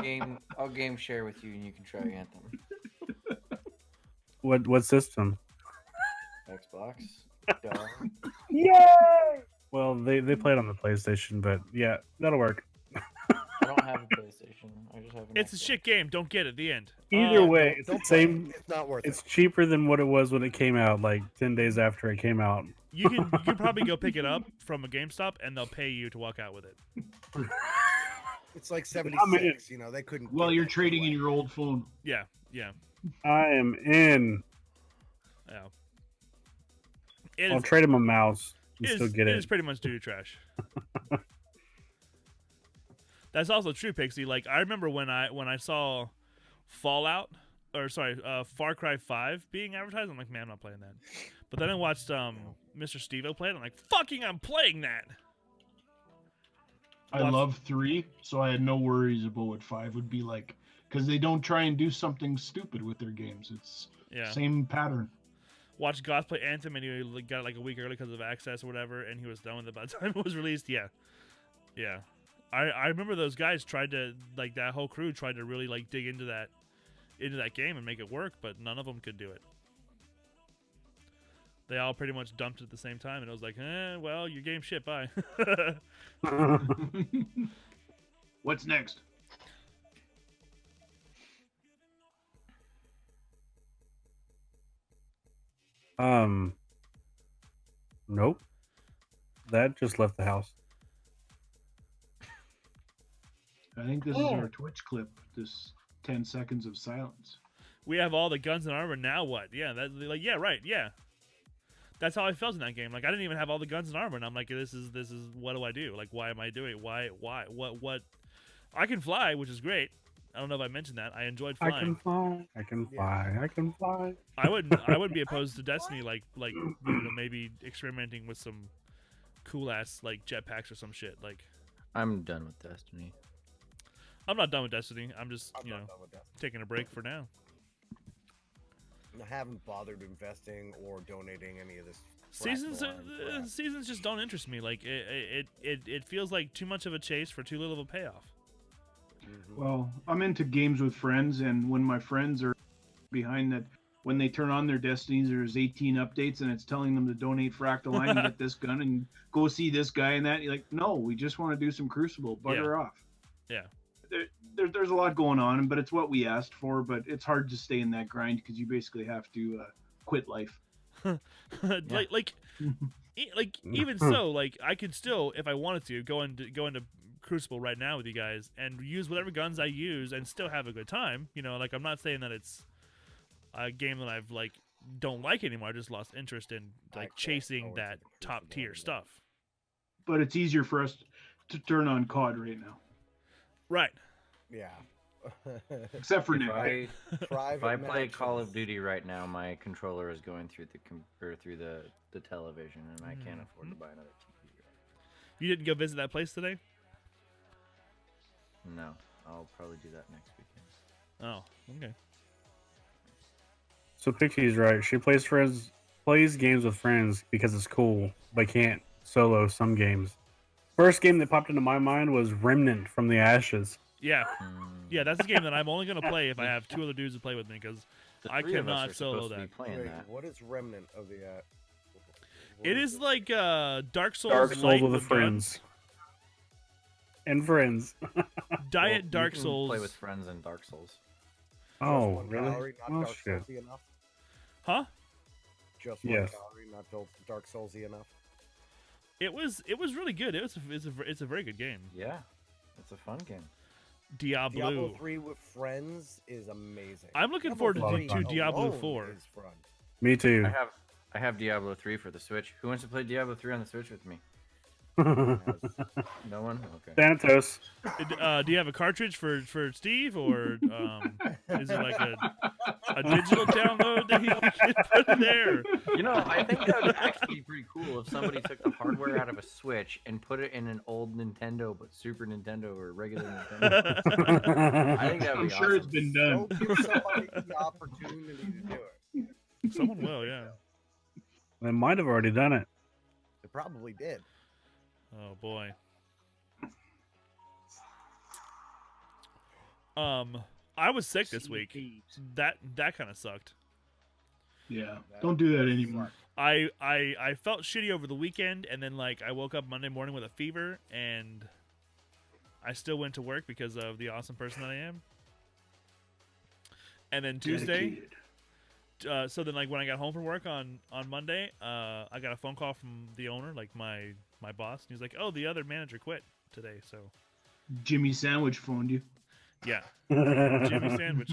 game share with you and you can try Anthem. What system? Xbox. Duh. Yay! Well, they play it on the PlayStation, but yeah, that'll work. I don't have a PlayStation. I just have an It's a Xbox. shit game. Don't get it. The end. Either way, it's the Don't play it. same. It's not worth It's it. cheaper than what it was when it came out, like 10 days after it came out. You can probably go pick it up from a GameStop and they'll pay you to walk out with it. It's like I'm in. 76. You know, they couldn't. Well, give you're that shit trading in away. your old phone. Yeah. I am in. Yeah. It I'll is, trade him a mouse and it still is, get it it. is pretty much doo trash. That's also true, Pixie. Like I remember when I saw Far Cry 5 being advertised, I'm like, man, I'm not playing that. But then I watched Mr. Steve-O play it, I'm like, fucking, I'm playing that. I Watch- love 3, so I had no worries about what 5 would be like, because they don't try and do something stupid with their games. It's Yeah. same pattern. Watched Goth play Anthem, and he got it like a week early because of access or whatever, and he was done with it by the time it was released. Yeah. I remember those guys tried to, like, that whole crew tried to really like dig into that game and make it work, but none of them could do it. They all pretty much dumped it at the same time, and it was like, well, your game shit, bye. What's next? Nope. That just left the house. I think this is our Twitch clip. This 10 seconds of silence. We have all the guns and armor. Now what? Yeah, yeah, right, yeah. That's how I felt in that game. Like I didn't even have all the guns and armor, and I'm like, this is what do I do? Like, why am I doing it? Why? What? I can fly, which is great. I don't know if I mentioned that. I enjoyed I flying. can fly. I can fly. I can fly. I wouldn't be opposed to Destiny, like maybe experimenting with some cool ass like jetpacks or some shit. Like I'm done with Destiny. I'm not done with Destiny. I'm just I'm not done with that. taking a break for now. I haven't bothered investing or donating any of this. crap Seasons going crap. seasons just don't interest me. Like it feels like too much of a chase for too little of a payoff. Mhm. Well, I'm into games with friends, and when my friends are behind that, when they turn on their Destinies, there's 18 updates, and it's telling them to donate Fractaline and get this gun and go see this guy and that. You're like, no, we just want to do some Crucible. Bugger off. Yeah. There's a lot going on, but it's what we asked for. But it's hard to stay in that grind because you basically have to quit life. like even so, like I could still, if I wanted to, go into Crucible right now with you guys and use whatever guns I use and still have a good time. You know, like I'm not saying that it's a game that I've like don't like anymore. I just lost interest in like can't chasing go that into the top Crucible tier anymore. stuff. But it's easier for us to turn on COD right now, Right. Yeah. except for If Nick. I, Private if I play Call of matches. Duty right now, my controller is going through the television, and I can't afford to buy another TV. You didn't go visit that place today? No, I'll probably do that next weekend. Oh, okay. So Pixie's right. She plays games with friends because it's cool, but can't solo some games. First game that popped into my mind was Remnant from the Ashes. Yeah. Hmm. Yeah, that's a game that I'm only going to play if I have two other dudes to play with me, because The I three of us cannot are solo supposed to be that. playing Wait, that. what is Remnant of the? What It is it? like Dark Souls. Dark Souls light with with friends. And friends. Diet Well, Dark you can Souls. play with friends in Dark Souls. Just Oh, one really? calorie, not Oh, Dark shit. Soulsy enough. Huh? Just one Yes. calorie, not Dark Soulsy enough. It was really good. It's a very good game. Yeah, it's a fun game. Diablo. Diablo 3 with friends is amazing. I'm looking Diablo forward to 3 Diablo alone 4. is fun. Me too. I have Diablo 3 for the Switch. Who wants to play Diablo 3 on the Switch with me? No one? Okay. Thanatos. Do you have a cartridge for Steve, or is it like a digital download that he can put in there? You know, I think that would actually be pretty cool if somebody took the hardware out of a Switch and put it in an old Nintendo, but Super Nintendo or regular Nintendo. I think that would I'm be sure it's awesome. been done. Don't give somebody the opportunity to do it. Someone will, yeah. They might have already done it. They probably did. Oh boy. I was sick this week. That kind of sucked. Yeah, don't do that anymore. I felt shitty over the weekend, and then like I woke up Monday morning with a fever, and I still went to work because of the awesome person that I am. And then Tuesday, so then like when I got home from work on Monday, I got a phone call from the owner, like my boss, and he's like, "Oh, the other manager quit today." So Jimmy Sandwich phoned you. yeah, Jimmy Sandwich.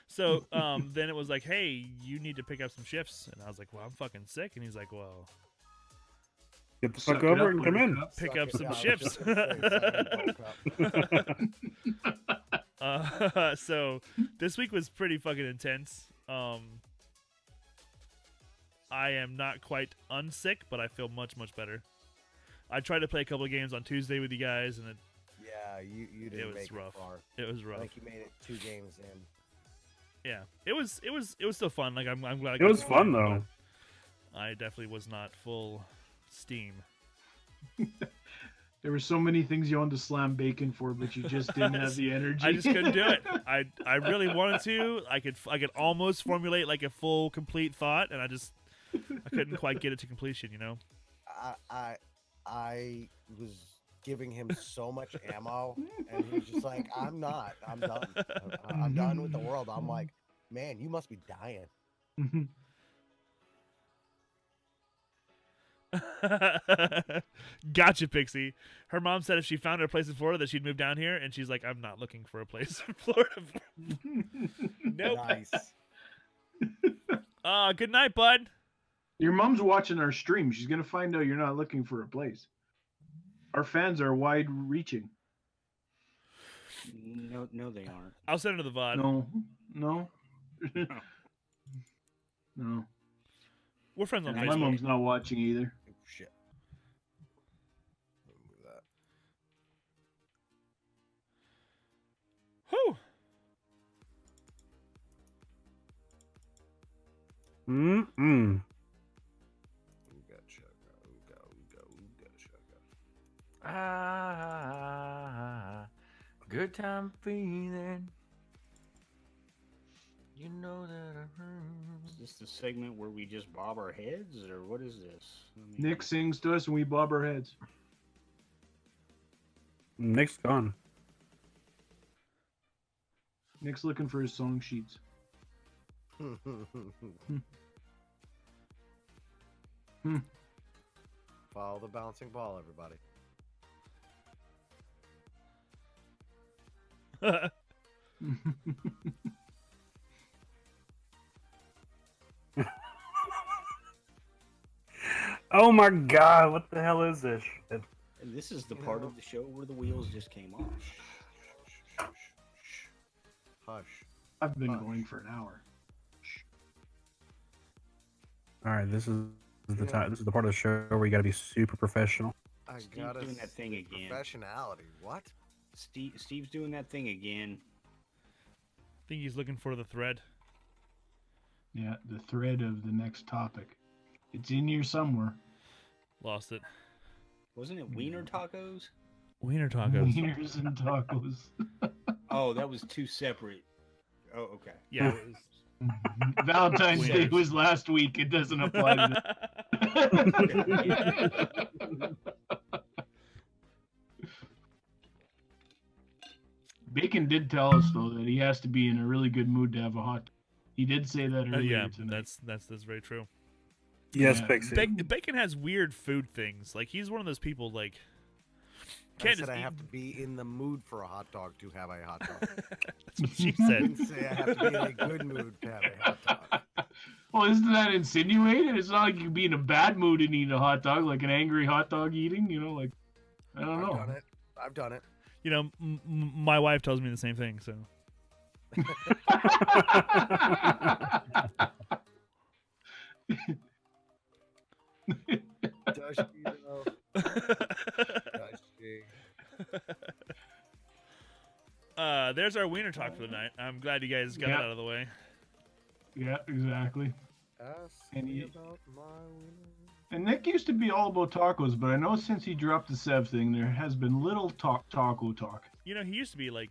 So then it was like, "Hey, you need to pick up some shifts," and I was like, "Well, I'm fucking sick," and he's like, "Well, Get the Suck fuck it over up, and come in. Buttercup. pick Suck up it. some Yeah, I was shifts." just gonna say, suck it, Buttercup. So this week was pretty fucking intense. I am not quite unsick, but I feel much better. I tried to play a couple of games on Tuesday with you guys, and Yeah, you didn't was make rough. it far. it was I rough. think you made it 2 games in. Yeah, it was still fun. Like I'm glad I It got was to fun play, though. but I definitely was not full steam. There were so many things you wanted to slam bacon for, but you just didn't have the energy. I just couldn't do it. I really wanted to. I could almost formulate like a full complete thought, and I couldn't quite get it to completion. You know. I was giving him so much ammo, and he was just like, I'm not. I'm done. I'm done with the world. I'm like, man, you must be dying. Gotcha, Pixie. Her mom said if she found her place in Florida that she'd move down here, and she's like, I'm not looking for a place in Florida. Nope. Nice. Good night, bud. Your mom's watching our stream. She's gonna find out you're not looking for a place. Our fans are wide-reaching. No, they aren't. I'll send her the VOD. No. No. We're friends on My Facebook. mom's not watching either. Oh, shit. Move that. Whew. Mm-mm. Ooga chugga, ooga chugga. Ah, good time feeling. You know that I Is this the segment where we just bob our heads, or what is this? Nick sings to us and we bob our heads. Nick's gone. Nick's looking for his song sheets. Follow the bouncing ball, everybody. Oh my god, what the hell is this shit? And this is the part of the show where the wheels just came off. Hush. I've been going for an hour. All right, this is the time. This is the part of the show where you got to be super professional. I Steve's gotta doing that thing again. Professionality. What? Steve's doing that thing again. I think he's looking for the thread. Yeah, the thread of the next topic. It's in here somewhere. Lost it. Wasn't it wiener tacos? Wiener tacos. Wieners and tacos. Oh, that was two separate. Oh, okay. Yeah. Valentine's Day Wieners. was last week. It doesn't apply to this. Bacon did tell us though that he has to be in a really good mood to have a hot. He did say that earlier Yeah, tonight. that's very true. Yes, Yeah. Pixie. Bacon has weird food things. Like he's one of those people like I can't said just I eat- have to be in the mood for a hot dog to have a hot dog. That's what she I said. didn't say I have to be in a good mood to have a hot dog. Well, isn't that insinuated? It's not like you can be in a bad mood and eat a hot dog, like an angry hot dog eating. You know, like I don't know. I've done it. I've done it. You know, my wife tells me the same thing. So Does she though? Does she? there's our wiener talk for the night. I'm glad you guys got Yeah. it out of the way. Yeah, exactly. Ask And me you- about my wiener. And Nick used to be all about tacos, but I know since he dropped the Sev thing, there has been little taco talk. You know, he used to be like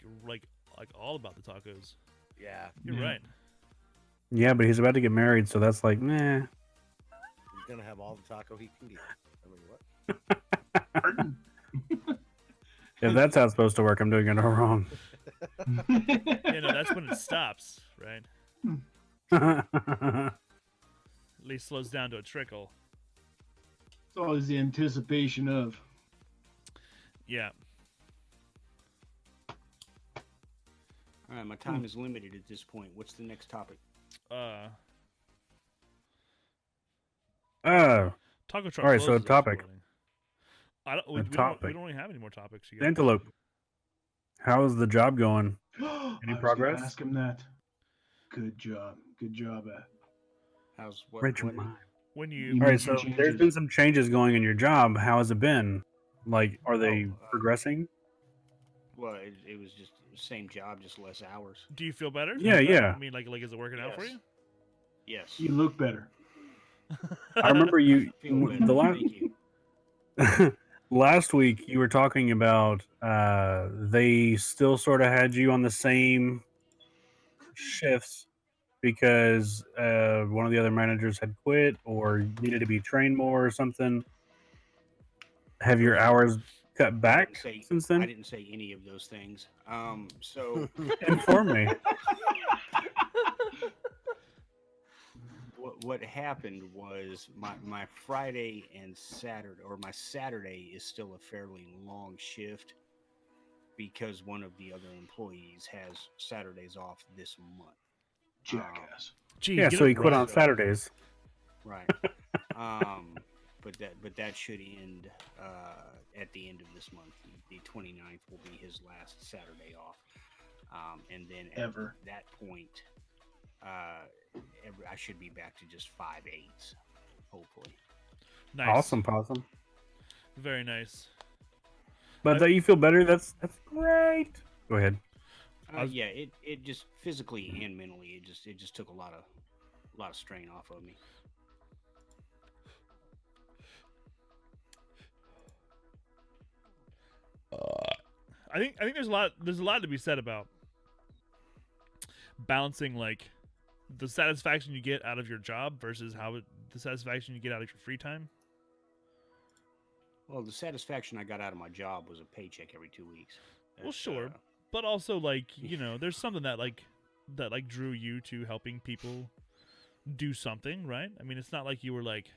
all about the tacos. Yeah, You're Yeah. right. Yeah, but he's about to get married, so that's like, nah. he's gonna have all the taco he can get. I mean, what? Pardon? If that's how it's supposed to work, I'm doing it all wrong. You know, that's when it stops, right? At least slows down to a trickle. It's always the anticipation of. Yeah. All right, my time is limited at this point. What's the next topic? Taco truck. All right, so closes this topic. morning. I don't. We, A we don't. We topic. don't really have any more topics. You guys. Antelope, how's the job going? I was gonna progress? Ask him that. Good job. Good job at. How's what? Rachel, what- When You you all made right, some so there's changes. been some changes going in your job. How has it been? Like, are they Oh, progressing? well, it was just the same job, just less hours. do you feel better? Yeah, yeah. I mean, like is it working out for Yes. you? Yes. You look better. I remember you Feel better. the last Thank you. last week you were talking about they still sort of had you on the same shifts because one of the other managers had quit or needed to be trained more or something. Have your hours cut back since I then? didn't say any of those things. So Inform me. what happened was my Friday and Saturday, or my Saturday, is still a fairly long shift because one of the other employees has Saturdays off this month. Jackass. Gee, Yeah, get so it he quit right. on Saturdays. Right. But that should end at the end of this month. The 29th will be his last Saturday off. And then at Ever. that point, I should be back to just 5/8, hopefully. Nice. Awesome, possum. Very nice. But that you feel better, that's great. Go ahead. Yeah, it just physically and mentally, it just took a lot of strain off of me. I think there's a lot to be said about balancing like the satisfaction you get out of your job versus the satisfaction you get out of your free time. Well, the satisfaction I got out of my job was a paycheck every 2 weeks. Well, That's, sure, but also like there's something that drew you to helping people do something, right? I mean, it's not like you were like,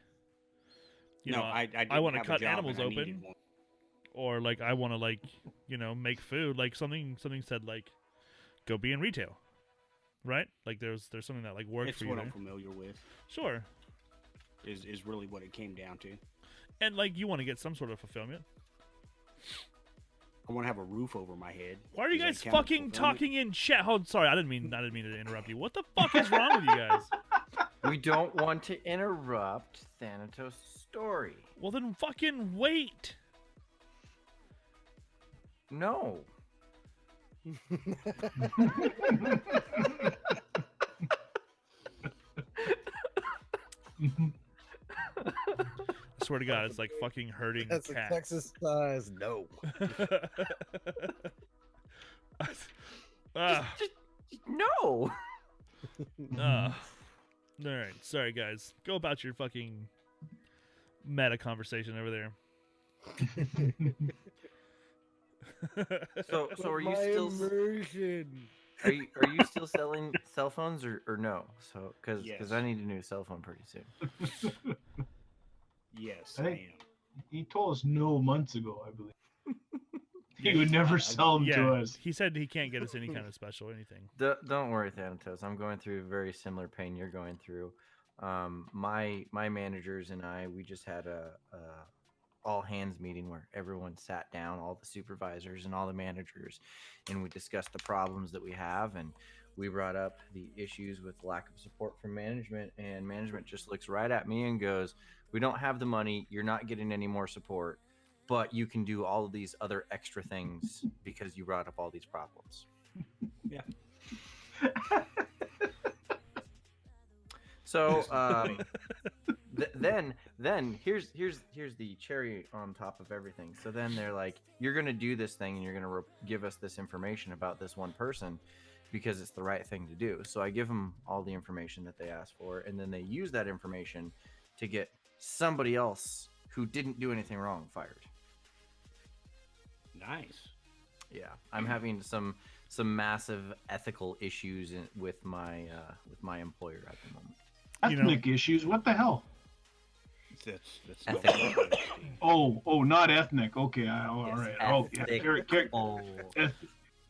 I I want to didn't have a cut job animals and I needed open, one. or like I want to like make food. Like something said like, go be in retail, right? Like there's something that like worked It's for you what there. I'm familiar with. Sure, Is really what it came down to. and like you want to get some sort of fulfillment, I want to have a roof over my head. Why are you Is that guys count as fucking fulfillment? talking in chat? Oh, sorry, I didn't mean to interrupt you. What the fuck is wrong with you guys? We don't want to interrupt Thanatos' story. Well, then fucking wait. No. I swear to God, it's like fucking hurting That's a cats. Texas size no. Just no. All right, sorry guys. Go about your fucking meta conversation over there. So are you My still immersion. are you still selling cell phones or no? So because Yes. I need a new cell phone pretty soon. Yes, I I think- am. He told us no months ago, I believe. He would never sell them to Yeah, us. he said he can't get us any kind of special or anything. Don't worry, Thanatos. I'm going through a very similar pain you're going through. My managers and we just had a all hands meeting where everyone sat down, all the supervisors and all the managers, and we discussed the problems that we have, and we brought up the issues with lack of support from management, and management just looks right at me and goes, "We don't have the money. You're not getting any more support, but you can do all of these other extra things because you brought up all these problems." Yeah. So then here's the cherry on top of everything. So then they're like, "You're gonna do this thing, and you're gonna give us this information about this one person because it's the right thing to do." So I give them all the information that they asked for, and then they use that information to get somebody else who didn't do anything wrong fired. Nice. Yeah, I'm having some massive ethical issues with my employer at the moment. You know- Ethnic issues? What the hell? That's Ethical. Oh, not ethnic. Okay, all Yes, right. Oh, yeah. ethical.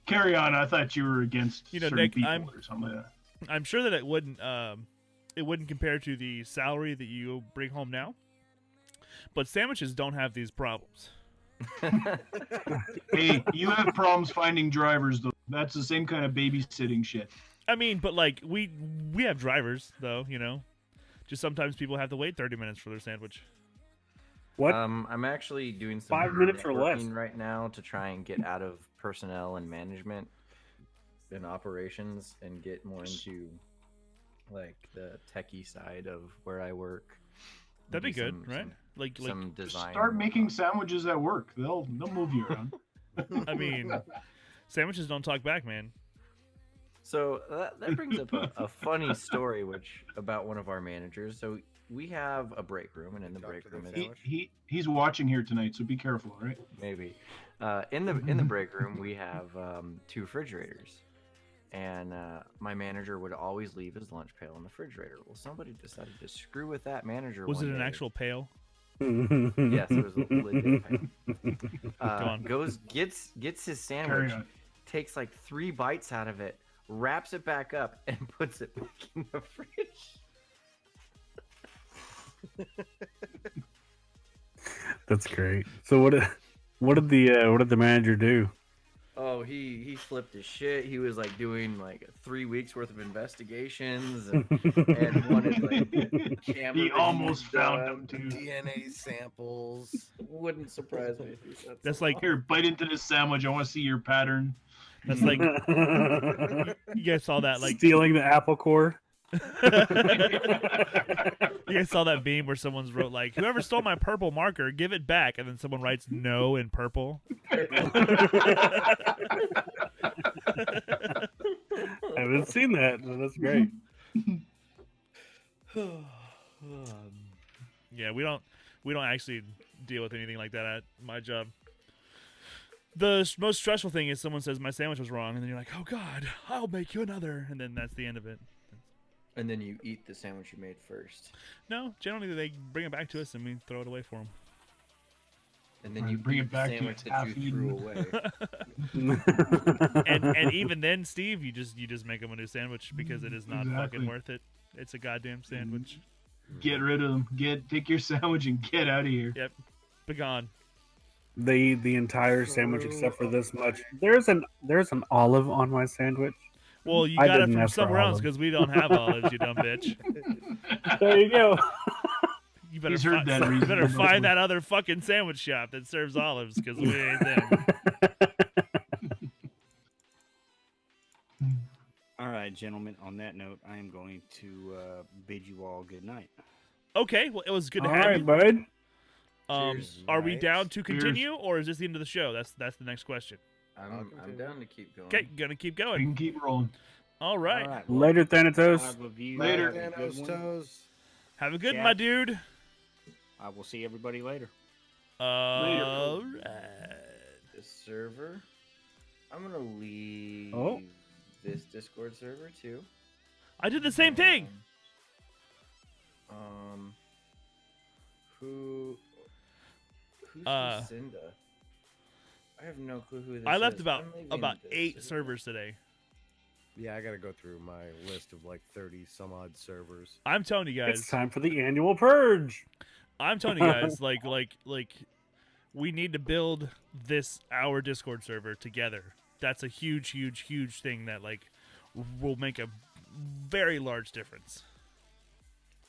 Carry on. I thought you were against You know, certain Nick, people I'm- or something like that. I'm sure that it wouldn't compare to the salary that you bring home now. But sandwiches don't have these problems. Hey, you have problems finding drivers, though. That's the same kind of babysitting shit. I mean, but like we have drivers though, you know. Just sometimes people have to wait 30 minutes for their sandwich. What? I'm actually doing some 5 minutes or less. networking right now to try and get out of personnel and management and operations and get more into like the techie side of where I work. That'd be Do good, some- right? some- Like Some design. Start making sandwiches at work. They'll move you around. I mean, sandwiches don't talk back, man. So that brings up a funny story, which about one of our managers. So we have a break room, and in the Talk break to the room, sandwich. He's watching here tonight, so be careful, all right? maybe in the break room we have 2 refrigerators, and my manager would always leave his lunch pail in the refrigerator. Well, somebody decided to screw with that manager. Was it one an day. actual pail? Yes, it was a legit pail. on. Gets his Carry sandwich, on. takes like 3 bites out of it, wraps it back up, and puts it back in the fridge. That's great. So what did the manager do? Oh, he flipped his shit. He was like doing like 3 weeks worth of investigations and wanted like camera He almost reviews found done. them too. DNA samples. Wouldn't surprise me if he said That's so. like Here, bite into this sandwich. I want to see your pattern. that's like you guys saw that like Stealing the apple core. you guys saw that meme where someone's wrote like, "Whoever stole my purple marker, give it back," and then someone writes "no" in purple. I haven't seen that. So that's great. Yeah, we don't actually deal with anything like that at my job. The most stressful thing is someone says my sandwich was wrong, and then you're like, "Oh God, I'll make you another," and then that's the end of it. And then you eat the sandwich you made first. No, generally they bring it back to us and we throw it away for them. And then Right, you bring eat it back the to sandwich its that you threw half-eaten. away. and even then, Steve, you just make them a new sandwich because it is not Exactly. fucking worth it. It's a goddamn sandwich. Get rid of them. Take your sandwich and get out of here. Yep, begone. They eat the entire sandwich except for this much. There's an olive on my sandwich. Well, you I got it didn't from ask for somewhere else olives. because we don't have olives, you dumb bitch. There you go. You better, He's heard that you reason better before. find that other fucking sandwich shop that serves olives because we ain't them. All right, gentlemen. On that note, I am going to bid you all good night. Okay, well, it was good to All have right, you. bud. Cheers. Are we Nice. down to continue, or is this the end of the show? That's the next question. I'm down to keep going. Okay, gonna keep We going. can keep rolling. All right. All right. Well, Later, Thanatos. I love you. Later. Have a good Thanos one. toes. Have a good one, Jack. my dude. I will see everybody later. All right. This server. I'm gonna leave Oh. this Discord server too. I did the same thing. Who's Uh, Lucinda? I have no clue who this I left is. about I'm leaving this 8 server. servers today. Yeah, I gotta go through my list of like 30 some odd servers. I'm telling you It's guys. time for the annual purge. I'm telling you guys. Like, we need to build our Discord server together. That's a huge, huge, huge thing that like will make a very large difference.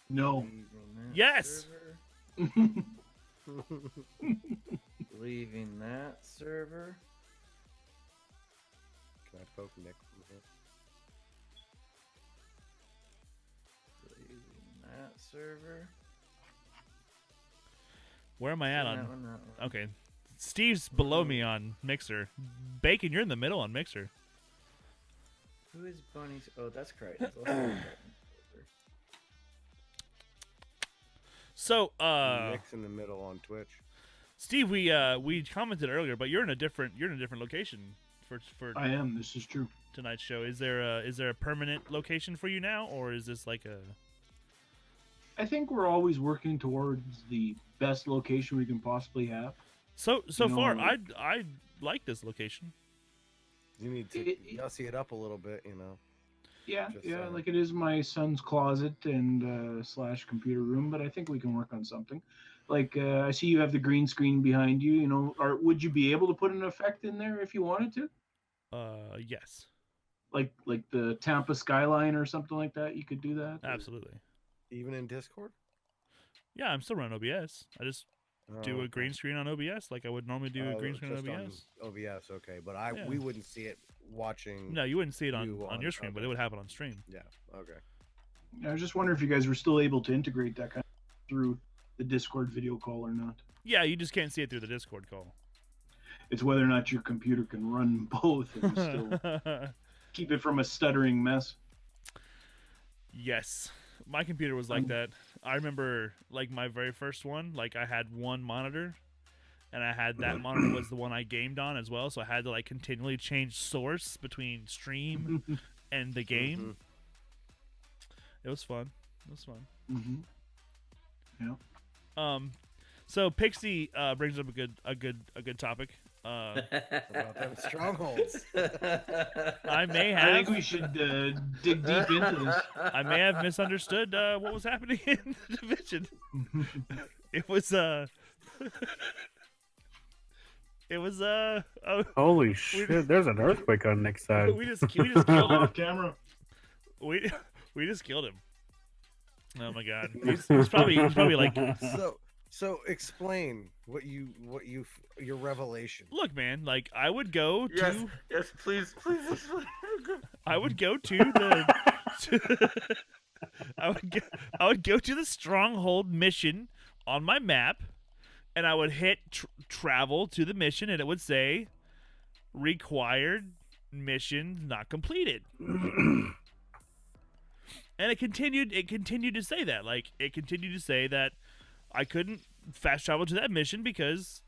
No. Leaving that Yes! server. Leaving that server. Can I poke Nick from here? Leaving that server. Where am I at That on? one, that one. Okay, Steve's below me on Mixer. Bacon, you're in the middle on Mixer. Who is Bunny's? Oh, that's Crichton. It's also Crichton's server. So, Nick's in the middle on Twitch. Steve, we commented earlier, but you're in a different location for I am. This is true. tonight's show. Is there a permanent location for you now, or is this like a? I think we're always working towards the best location we can possibly have. So You far, know- I like this location. You need to gussy it up a little bit, you know. Yeah, Just yeah, saying. like it is my son's closet and slash computer room, but I think we can work on something. Like I see you have the green screen behind you. You know, or would you be able to put an effect in there if you wanted to? Yes, Like the Tampa skyline or something like that. You could do that. absolutely. Even in Discord? Yeah, I'm still running OBS. I just do Oh, a green screen on OBS like I would normally do a green screen on just OBS. OBS, okay. But Yeah. we wouldn't see it watching. No, you wouldn't see it on You your screen, but okay. it would happen on stream. Yeah, okay. I was just wondering if you guys were still able to integrate that kind of through the Discord video call or not. Yeah, you just can't see it through the Discord call. It's whether or not your computer can run both and still keep it from a stuttering mess. Yes, my computer was like that. I remember like my very first one. Like I had one monitor, and I had that monitor was the one I gamed on as well. So I had to like continually change source between stream and the game. It was fun. It was fun. Yeah. So Pixie brings up a good topic. About them strongholds. I may I have think we should dig deep into this. I may have misunderstood what was happening in the division. It was Holy shit! There's an earthquake on Nick's side. we just killed him. Off camera. We just killed him. Oh my god. He's probably like, So explain your revelation. look, man, like I would go to Yes, please. I would go to the I would go to the stronghold mission on my map, and I would hit travel to the mission, and it would say required mission not completed. And it continued to say that. Like it continued to say that I couldn't fast travel to that mission because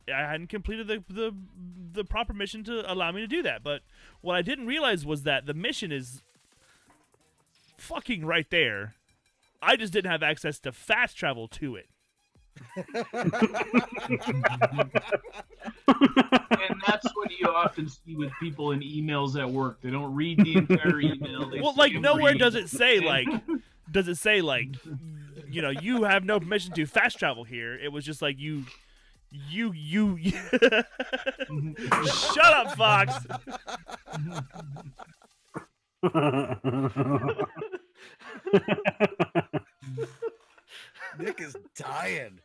I hadn't completed the proper mission to allow me to do that. But what I didn't realize was that the mission is fucking right there. I just didn't have access to fast travel to it. And that's what you often see with people in emails at work. They don't read the entire email. They Well, like skim nowhere read. does it say like you know, you have no permission to fast travel here. It was just like you You. Shut up, Fox. Nick is dying.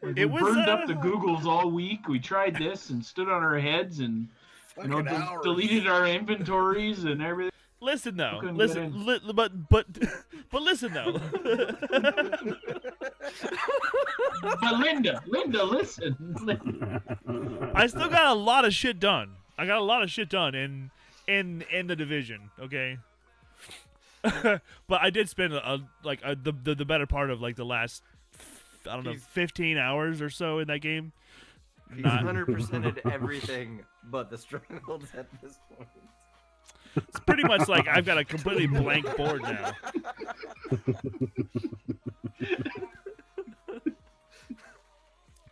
We burned up the Googles all week. We tried this and stood on our heads and Fucking hours. deleted our inventories and everything. Listen though. couldn't Listen, get but listen though. But Linda, listen. I still got a lot of shit done. I got a lot of shit done in the division. Okay. But I did spend the better part of like the last, I don't know, 15 hours or so in that game. He's 100%ed everything but the strongholds at this point. It's pretty much like I've got a completely blank board now.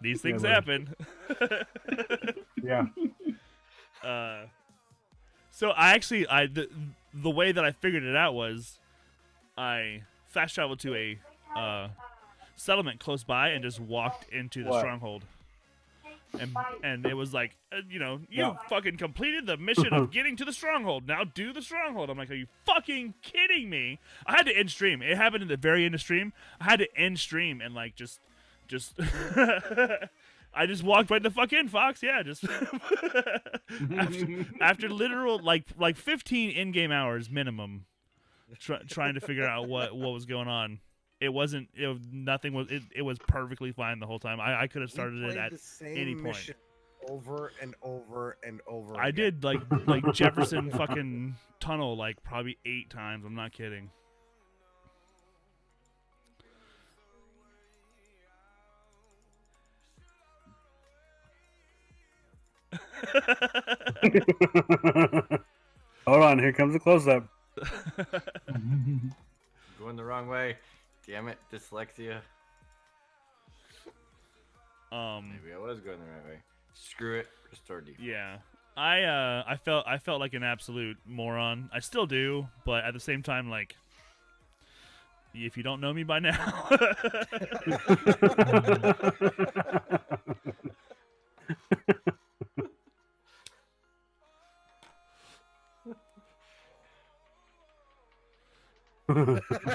These things happen. Yeah. So the way that I figured it out was I fast traveled to a settlement close by and just walked into the stronghold. And it was like, you fucking completed the mission of getting to the stronghold. Now do the stronghold. I'm like, are you fucking kidding me? I had to end stream. It happened at the very end of stream. I had to end stream and like just I just walked right the fuck in, Fox. Yeah, just after literal like 15 in-game hours minimum, trying to figure out what was going on. It was perfectly fine the whole time. I could have started it at any point. Over and over and over. I again. did like Jefferson fucking tunnel like probably 8 times. I'm not kidding. Hold on, here comes a close-up. Going the wrong way. Damn it, dyslexia. Maybe I was going the right way. Screw it. Restore default. Yeah. I felt like an absolute moron. I still do, but at the same time, like, if you don't know me by now.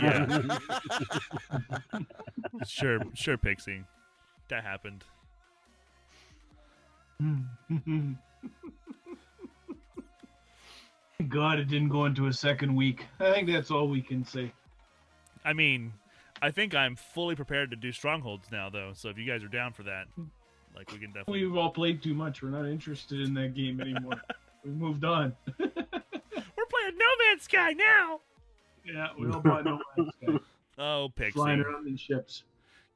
Yeah. Sure, Pixie. That happened. God, it didn't go into a second week. I think that's all we can say. I mean, I think I'm fully prepared to do strongholds now, though. So if you guys are down for that, like, we can definitely. We've all played too much. We're not interested in that game anymore. We've moved on. We're playing No Man's Sky now. Yeah, we all bought No Man's Sky. Oh, Pixie. Flying around in ships.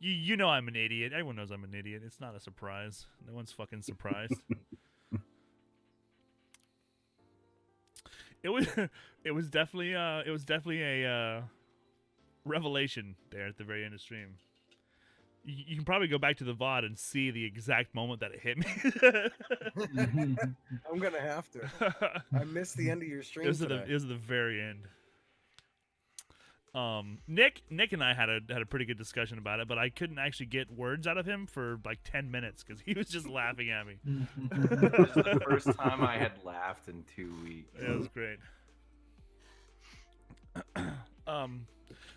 You know I'm an idiot. Everyone knows I'm an idiot. It's not a surprise. No one's fucking surprised. It was definitely a revelation there at the very end of stream. You can probably go back to the VOD and see the exact moment that it hit me. I'm gonna have to. I missed the end of your stream. It was at the very end. Nick and I had a pretty good discussion about it, but I couldn't actually get words out of him for like 10 minutes because he was just laughing at me. This is the first time I had laughed in 2 weeks. It was great.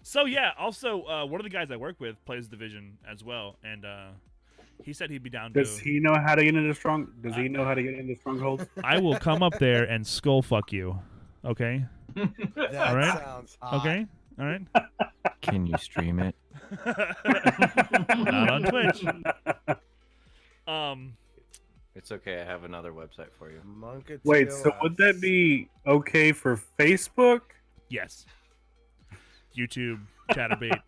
So yeah, also one of the guys I work with plays Division as well, and he said he'd be down to. Does he know how to get into strongholds? I will come up there and skull fuck you. Okay. That All right. sounds hot. Okay. All right. Can you stream it? Not on Twitch. It's okay. I have another website for you. Wait, so would that be okay for Facebook? Yes. YouTube, Chatterbait,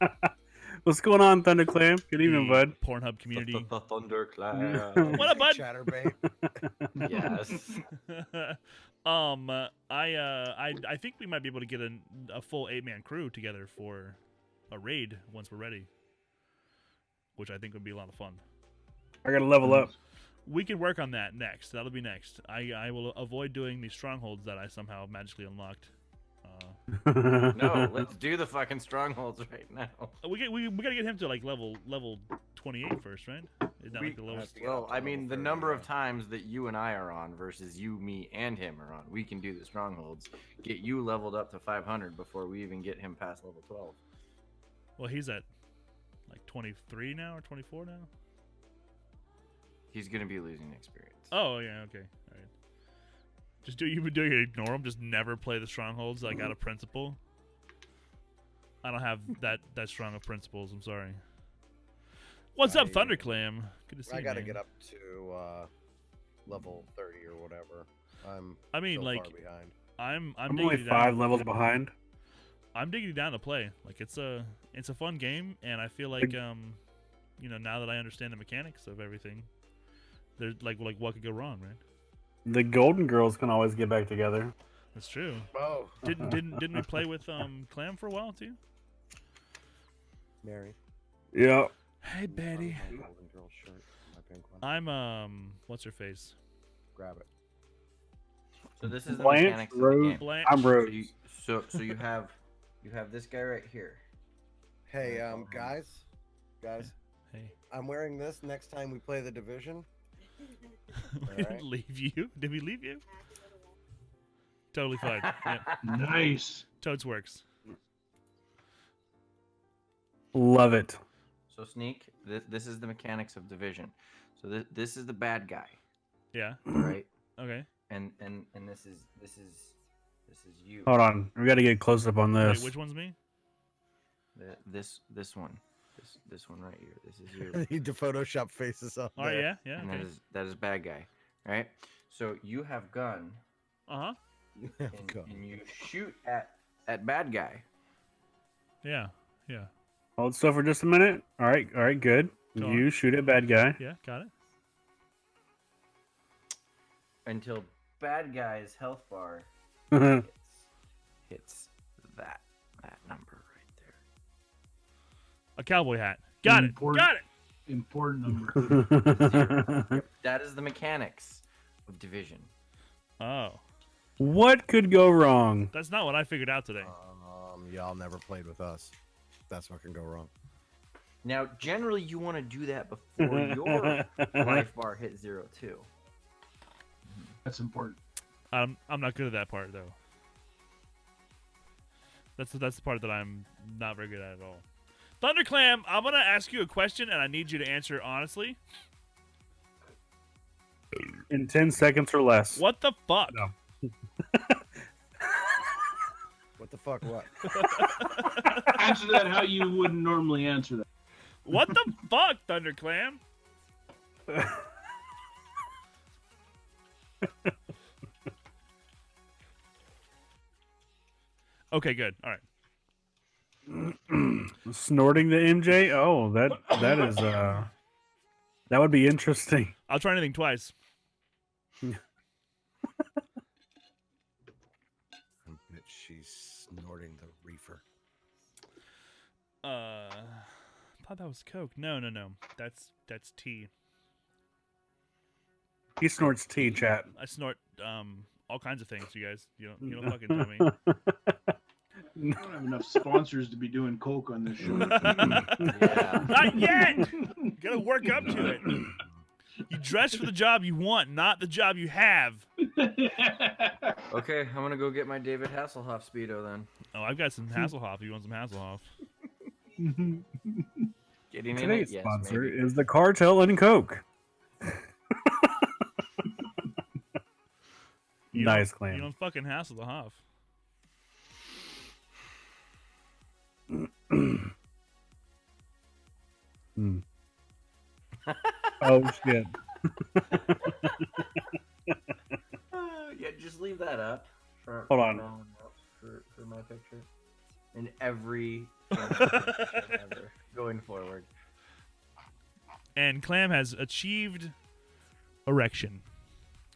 What's going on, Thunderclam? Good evening, bud. Pornhub community. The Thunderclap. What up, bud? Chatterbait. Yes. I think we might be able to get a full 8-man crew together for a raid once we're ready, which I think would be a lot of fun. I gotta level up. We can work on that next. That'll be next. I will avoid doing these strongholds that I somehow magically unlocked. No, let's do the fucking strongholds right now. We gotta get him to like level 28 first, right? Isn't that like the lowest? Well, I mean, the further, number of yeah. times that you and I are on versus you, me, and him are on, we can do the strongholds. Get you leveled up to 500 before we even get him past level 12. Well, he's at like 23 now or 24 now. He's gonna be losing experience. Oh yeah, okay, all right. Just ignore him. Just never play the strongholds like out of principle. I don't have that strong of principles. I'm sorry. What's up, I- Thunderclam? Good to see you. I got to man. get up to level 30 or whatever. I mean, so like, far behind. I'm I'm digging only you 5 down. levels behind. I'm digging you down to play. Like it's a fun game, and I feel like now that I understand the mechanics of everything, there's like what could go wrong, right? The Golden Girls can always get back together. That's true. Oh, Didn't we play with Clam for a while too? Mary. Yeah. Hey Betty. My Golden Girl shirt, my pink one. I'm what's her face? Grab it. So this is the Blanche, mechanics of the Rose. game. Blanche. I'm So Rose. you have this guy right here. Hey, guys, Hey. I'm wearing this next time we play the division. We didn't Alright. leave you. Did we leave you? Totally fine. Yep. Nice. Toads works. Love it. So Sneak, this is the mechanics of division. So this is the bad guy, Yeah. right? Okay. And this is you. Hold on. We got to get a close up on this. Wait, which one's me? This one. This one right here. This is you. I need to Photoshop faces up Oh there. yeah, yeah. And Okay. that is bad guy, right? So you have gun, Uh huh. and you shoot at bad guy. Yeah. Yeah. Hold still for just a minute. All right, good. Go You shoot at bad guy. Yeah. Got it. Until bad guy's health bar That's hits that number right there. A cowboy hat. Got it. Important. Got it. Important number. That is the mechanics of division. Oh, What could go wrong? that's not what I figured out today. Y'all never played with us. That's what can go wrong. Now, generally, you want to do that before your life bar hits 0 too. That's important. I'm not good at that part though. That's the part that I'm not very good at all. Thunderclam, I'm gonna ask you a question and I need you to answer honestly. In 10 seconds or less. What the fuck? No. What the fuck? What? Answer that how you wouldn't normally answer that. What the fuck, Thunderclam? Okay, good. All right. Snorting the MJ? Oh, that is that would be interesting. I'll try anything twice. I bet she's snorting the reefer. I thought that was Coke. No. That's tea. He snorts tea, chat. I snort all kinds of things, you guys. You don't fucking tell me. We don't have enough sponsors to be doing coke on this show. Yeah. Not yet. Gotta work up to it. You dress for the job you want, not the job you have. Okay, I'm gonna go get my David Hasselhoff Speedo then. Oh, I've got some Hasselhoff. You want some Hasselhoff? Getting in Today's it? Yes, sponsor maybe. is the Cartel and Coke. You Nice don't- claim. You don't fucking hassle the Hoff. Hmm. Oh shit. Yeah, just leave that up. Hold on. For my picture. In every ever going forward. And Clam has achieved erection.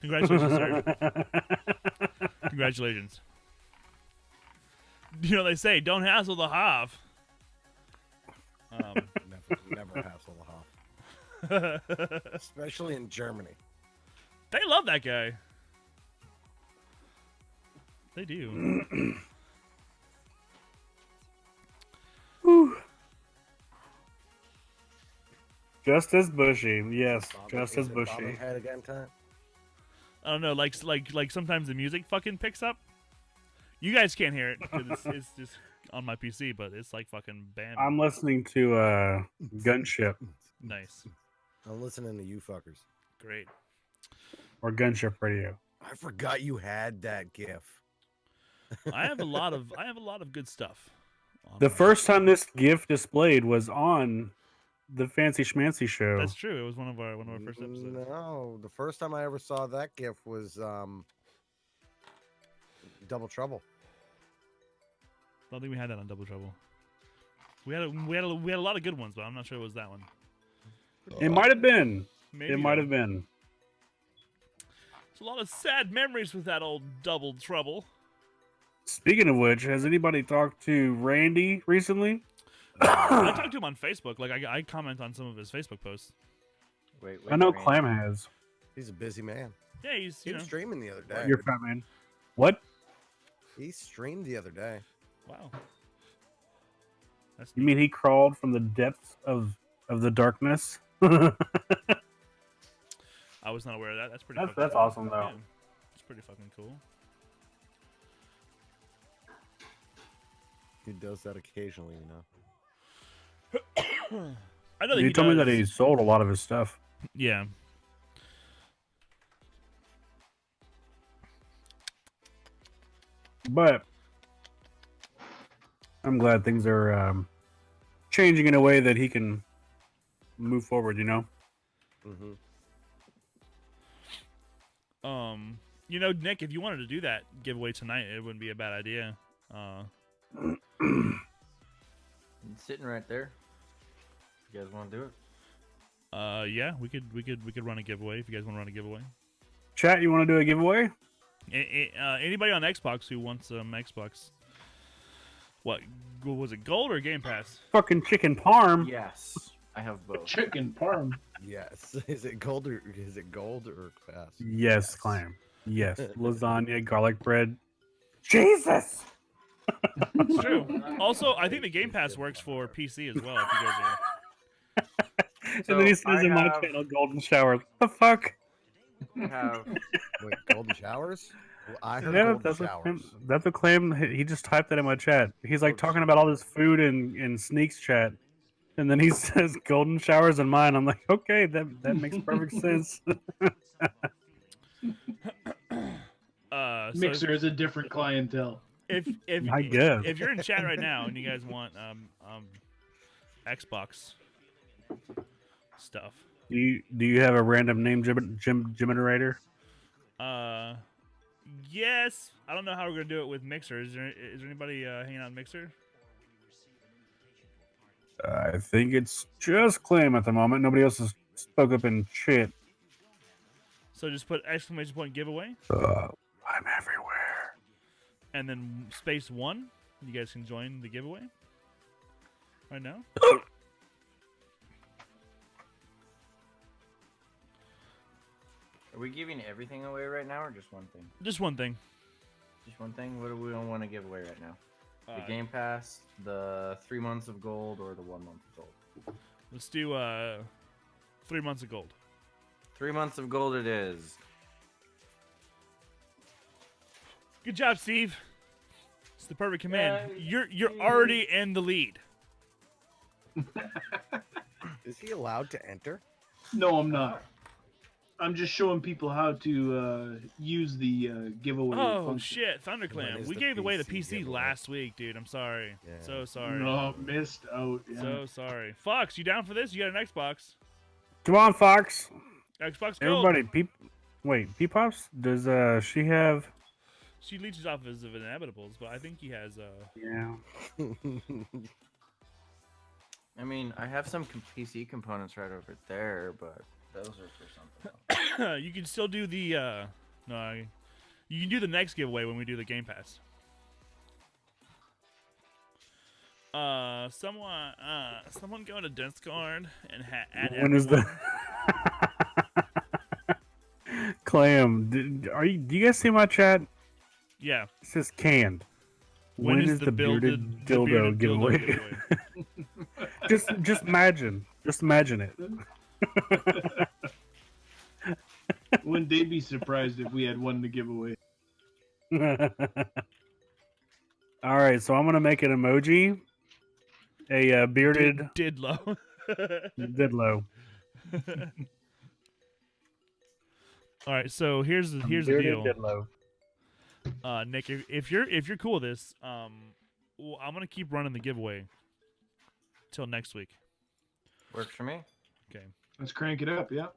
Congratulations, sir. Congratulations. You know they say, don't hassle the Hoff. Never hassle the Hoff. Especially in Germany. They love that guy. They do. Just as bushy. Yes, just Is as it bushy. bobbing head again time? I don't know, like sometimes the music fucking picks up. You guys can't hear it 'cause it's just on my PC, but it's like fucking bam. I'm listening to Gunship Nice, I'm listening to you fuckers. great. or Gunship Radio. I forgot you had that GIF. I have a lot of good stuff. on The my- first time this GIF displayed was on the Fancy Schmancy show. That's true. It was one of our first episodes. No, the first time I ever saw that GIF was Double Trouble. I don't think we had that on Double Trouble. We had a lot of good ones, but I'm not sure it was that one. It might have been. Maybe It might though. have been. It's a lot of sad memories with that old Double Trouble. Speaking of which, has anybody talked to Randy recently? I talked to him on Facebook. Like I comment on some of his Facebook posts. Wait, I know Randy. Clam has. He's a busy man. Yeah, he's He was streaming the other day. You're fat man. What? He streamed the other day. wow. That's You mean he crawled from the depths of the darkness? That's I was not aware of that. That's pretty. That's- fucking that's cool. awesome, though. Yeah, it's pretty fucking cool. He does that occasionally, you know. I know that he he told me that does- he sold a lot of his stuff. Yeah. But I'm glad things are changing in a way that he can move forward, you know? Mm-hmm. You know, Nick, if you wanted to do that giveaway tonight, it wouldn't be a bad idea. It's sitting right there. You guys want to do it? Yeah, we could run a giveaway if you guys want to run a giveaway. Chat, you want to do a giveaway? Anybody on Xbox who wants Xbox? What was it? Gold or Game Pass? Fucking chicken parm. Yes, I have both. Chicken parm. Yes. Is it gold or class? Yes, Clam. Yes. Lasagna, garlic bread. Jesus! It's true. Also, I think the Game Pass works for PC as well. If you guys are... And then he So, says I in my have- channel, golden showers. What the fuck? I have Wait, golden showers? Well, I heard Yeah, golden that's what, showers. that's what Clam, he just typed that in my chat. He's like talking about all this food in Sneaks chat. And then he says golden showers in mine. I'm like, okay, that makes perfect sense. So Mixer is a different clientele. if I guess. if you're in chat right now and you guys want Xbox stuff, Do you have a random name generator? yes. I don't know how we're gonna do it with Mixer. Is there anybody hanging out in Mixer? I think it's just Clam at the moment. Nobody else has spoke up in shit. So just put exclamation point giveaway I'm everywhere. and then space 1. You guys can join the giveaway right now. Are we giving everything away right now, or just one thing? Just one thing. Just one thing. What do we want to give away right now? The Uh, Game Pass, the 3 months of gold, or the 1 month of gold? Let's do 3 months of gold. 3 months of gold it is. Good job, Steve. It's the perfect command. Yeah, You're already in the lead. Is he allowed to enter? No, I'm not. I'm just showing people how to use the giveaway. Oh function. shit, When Thunderclam. is We the gave away the PC PC giveaway? last week, dude. I'm sorry. Yeah. So sorry. No, missed out. Yeah. So sorry. Fox, you down for this? You got an Xbox. Come on, Fox. Xbox Gold. Everybody, Peepops? Does she have? She leeches off of inevitables, but I think he has Yeah. I mean, I have some PC components right over there, but those are for something else. you can still do the you can do the next giveaway when we do the Game Pass. Someone go to Discord and add When is the everyone. Clam? Do you guys see my chat? Yeah. It says canned. When is the bearded dildo giveaway? just imagine. Just imagine it. Wouldn't they be surprised if we had one to give away? All right, so I'm gonna make an emoji, a bearded Didlow. Didlow. All right, so here's the Bearded deal, Didlow. Nick. If you're cool with this, well, I'm gonna keep running the giveaway till next week. Works for me. Okay. Let's crank it up. Yeah.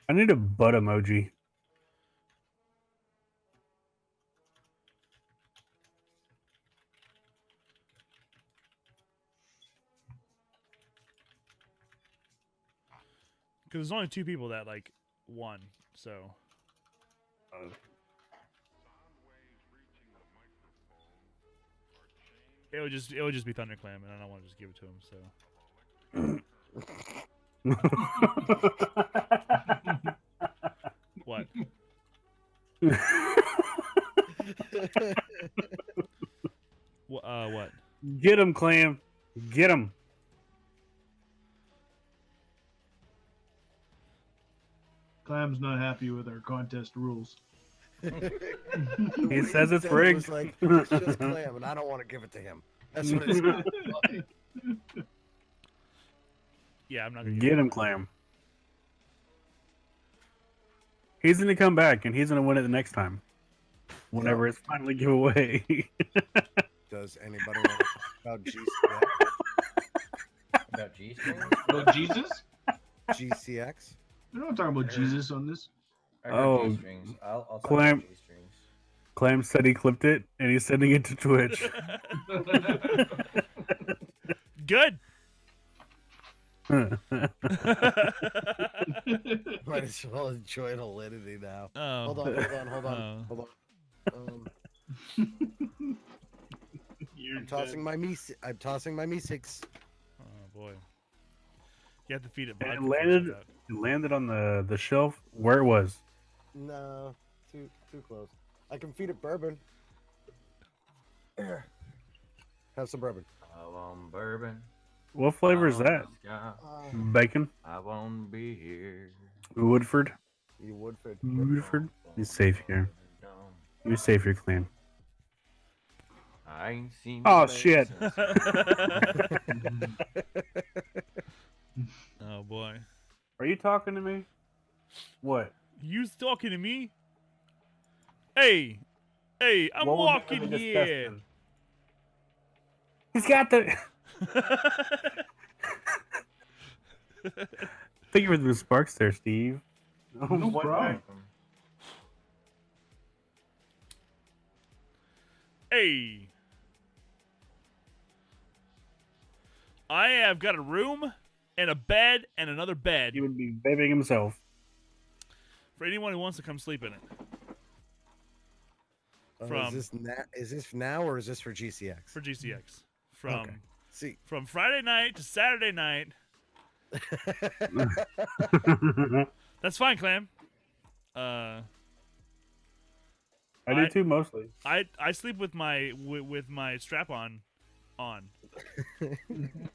I need a butt emoji. Because there's only 2 people that like won, so it would just be Thunderclam, and I don't want to just give it to him. So what? What? Get him, Clam. Get him. Clam's not happy with our contest rules. He says it's It rigged. was like, it's just Clam, and I don't want to give it to him. That's what it's Yeah, I'm not gonna Get him, Clam. He's gonna come back, and he's gonna win it the next time. Whenever it's finally giveaway. Does anybody want to talk about GCX? About G strings? About Jesus? GCX? We're not talking about Jesus on this. I got Oh, G strings. I'll talk Clam- about G strings. Clam said he clipped it, and he's sending it to Twitch. Good. Might as well enjoy validity now. Oh. Hold on. You're I'm tossing my me. I'm tossing my me 6. Oh boy. You have to feed it And vodka it before landed. it comes It landed on the shelf where it was. No, too close. I can feed it bourbon. Here. Have some bourbon. I want bourbon. What flavor is that? Bacon? I won't be here. Woodford? You Woodford. Woodford? He's safe here. You're safe here, Clam. I ain't seen. Oh, the shit. since- Oh boy. Are you talking to me? What? You talking to me? Hey, I'm What was walking we here. discussing? He's got the. Thank you for the sparks there, Steve. No What problem. Hey. I have got a room and a bed and another bed He would be vaping himself. for anyone who wants to come sleep in it. Is this now or is this for GCX? For GCX. From Okay. See. from Friday night to Saturday night. That's fine, Clam. I do too, mostly. I sleep with my strap on.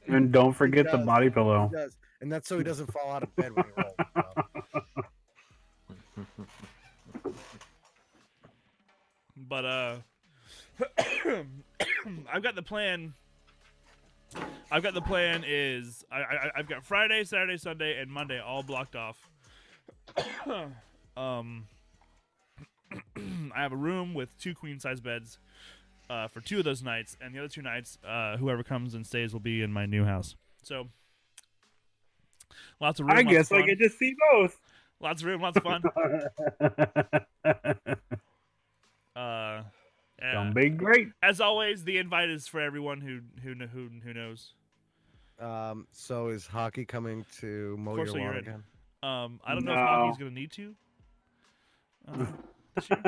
And don't forget the does. body pillow. He does. And that's so he doesn't fall out of bed when he rolls. But I've got the plan. I've got Friday, Saturday, Sunday, and Monday all blocked off. I have a room with 2 queen size beds for 2 of those nights, and the other 2 nights, whoever comes and stays will be in my new house. So lots of room. I lots guess of I fun. get to see both. Lots of room, lots of fun. Gonna be great. As always, the invite is for everyone who knows. So is hockey coming to mow your course, so you're lawn in. again? I don't know if No. hockey's gonna need to. This year.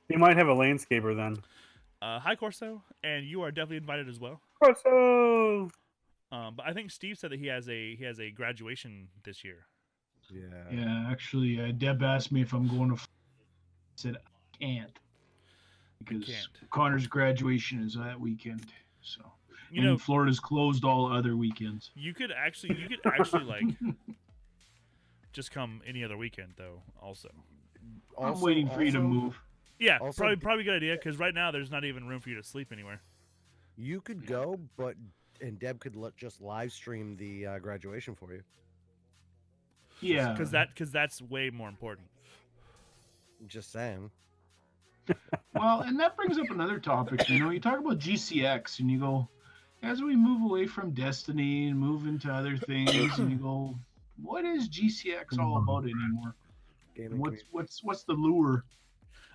He might have a landscaper then. Hi Corso, and you are definitely invited as well. Corso! But I think Steve said that he has a graduation this year. Yeah. Yeah, actually, Deb asked me if I'm going to. I said I can't. because can't. Connor's graduation is that weekend. So, You and know, Florida's closed all other weekends. you could actually like just come any other weekend though. Also, I'm waiting for you to move. yeah, Also- probably a good idea because right now there's not even room for you to sleep anywhere. You could go, and Deb could just live stream the graduation for you. Yeah, Because that's way more important. I'm just saying. well, and that brings up another topic. You know, you talk about GCX, and you go, as we move away from Destiny and move into other things, and you go, what is GCX all about anymore? Gaming What's the lure?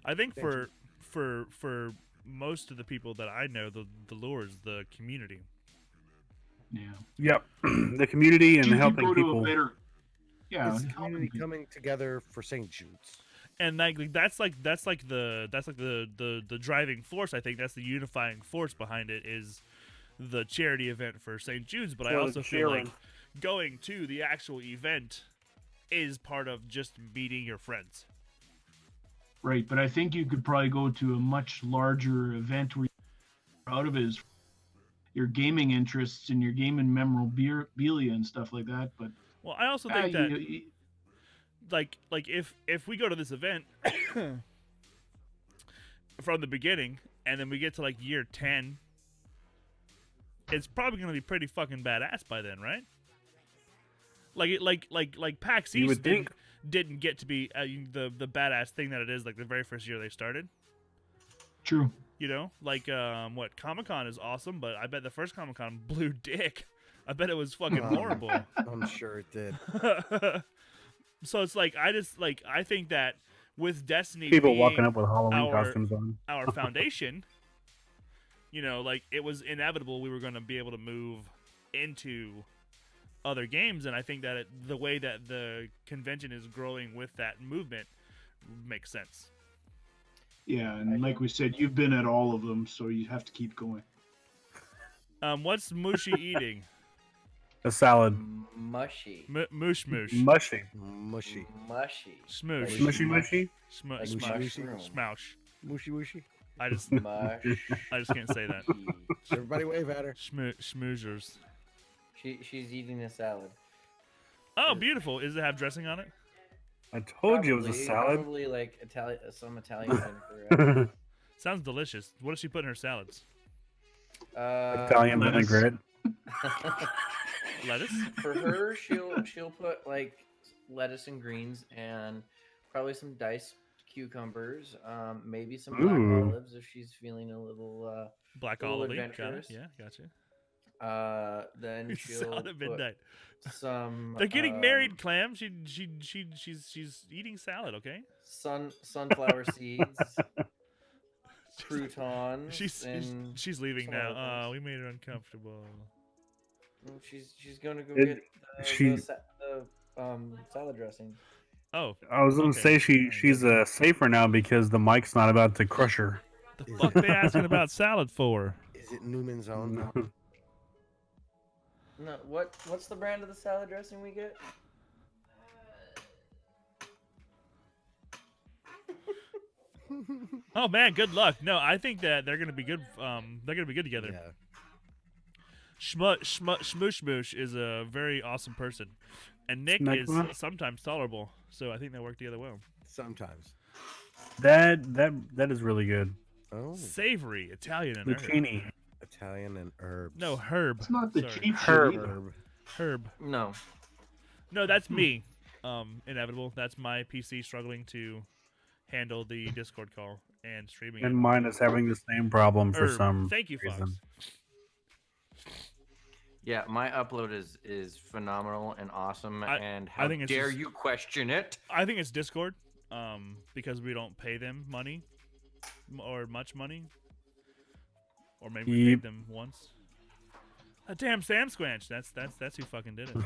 I think Thank for most of the people that I know, the lure is the community. Yeah, Yep. The community and You can helping go to people. a better. Yeah, It's the helping community people. coming together for St. Jude's. And that's like the driving force. I think that's the unifying force behind it is the charity event for St. Jude's. But I Well, also feel like cheering. going to the actual event is part of just meeting your friends. Right, but I think you could probably go to a much larger event where you're proud of it is your gaming interests and your gaming memorabilia and stuff like that. But Well, I also think that you- like if we go to this event from the beginning and then we get to like year 10, it's probably going to be pretty fucking badass by then, right? Like PAX You East would think. didn't get to be the badass thing that it is like the very first year they started. true. You know, like what Comic-Con is awesome, but I bet the first Comic-Con blew dick. I bet it was fucking horrible. I'm sure it did. So it's like I think that with Destiny People being walking up with Halloween our- costumes on. our foundation, you know, like it was inevitable we were going to be able to move into other games, and I think that the way that the convention is growing with that movement makes sense. Yeah, and like we said, you've been at all of them, so you have to keep going. What's Mushi eating? A salad. Mushy. Moosh moosh. Mushy. Mushy. Mushy. Smoosh. Mushy mushy. Smush. Like Smush. mushroom. Smoush. Mushy wushy. I just Mush. I just can't say that. Everybody wave at her. Schmoozers. She's eating a salad. Oh, beautiful. Does it have dressing on it? I told you it was a Probably- salad. Probably like some Italian vinegar. Sounds delicious. What does she put in her salads? Italian lettuce. vinaigrette. Lettuce? For her, she'll put like lettuce and greens and probably some diced cucumbers, maybe some black Ooh. olives if she's feeling a little. Black Little olive. Got it. adventurous. Yeah, gotcha. Then she'll Salad at put midnight. some. They're getting married, Clam. She's eating salad. Okay. Sunflower seeds, croutons. She's leaving some other now. things. We made her uncomfortable. She's gonna go It- get she- the salad dressing. Oh, I was gonna Okay. say she's safer now because the mic's not about to crush her. the Is fuck it- they asking about salad for? Is it Newman's Own? No, what's the brand of the salad dressing we get? Oh man, good luck. No, I think that they're gonna be good. They're gonna be good together. Yeah. Smoosh Moosh is a very awesome person, and Nick is Smegma? sometimes tolerable. So I think they work together well. Sometimes. That is really good. Oh, Savory Italian and herb. Zucchini. Italian and herbs. No, herb. It's not the Sorry. cheap shit Herb. either. Herb. Herb. No. No, that's me. Inevitable. That's my PC struggling to handle the Discord call and streaming. And it. mine is having the same problem for Herb. some Thank you, Fox. reason. Yeah, my upload is phenomenal and awesome. And I how think it's dare just- you question it? I think it's Discord, because we don't pay them money or much money, or maybe we Yep. paid them once. Damn Sam Squanch. That's who fucking did it.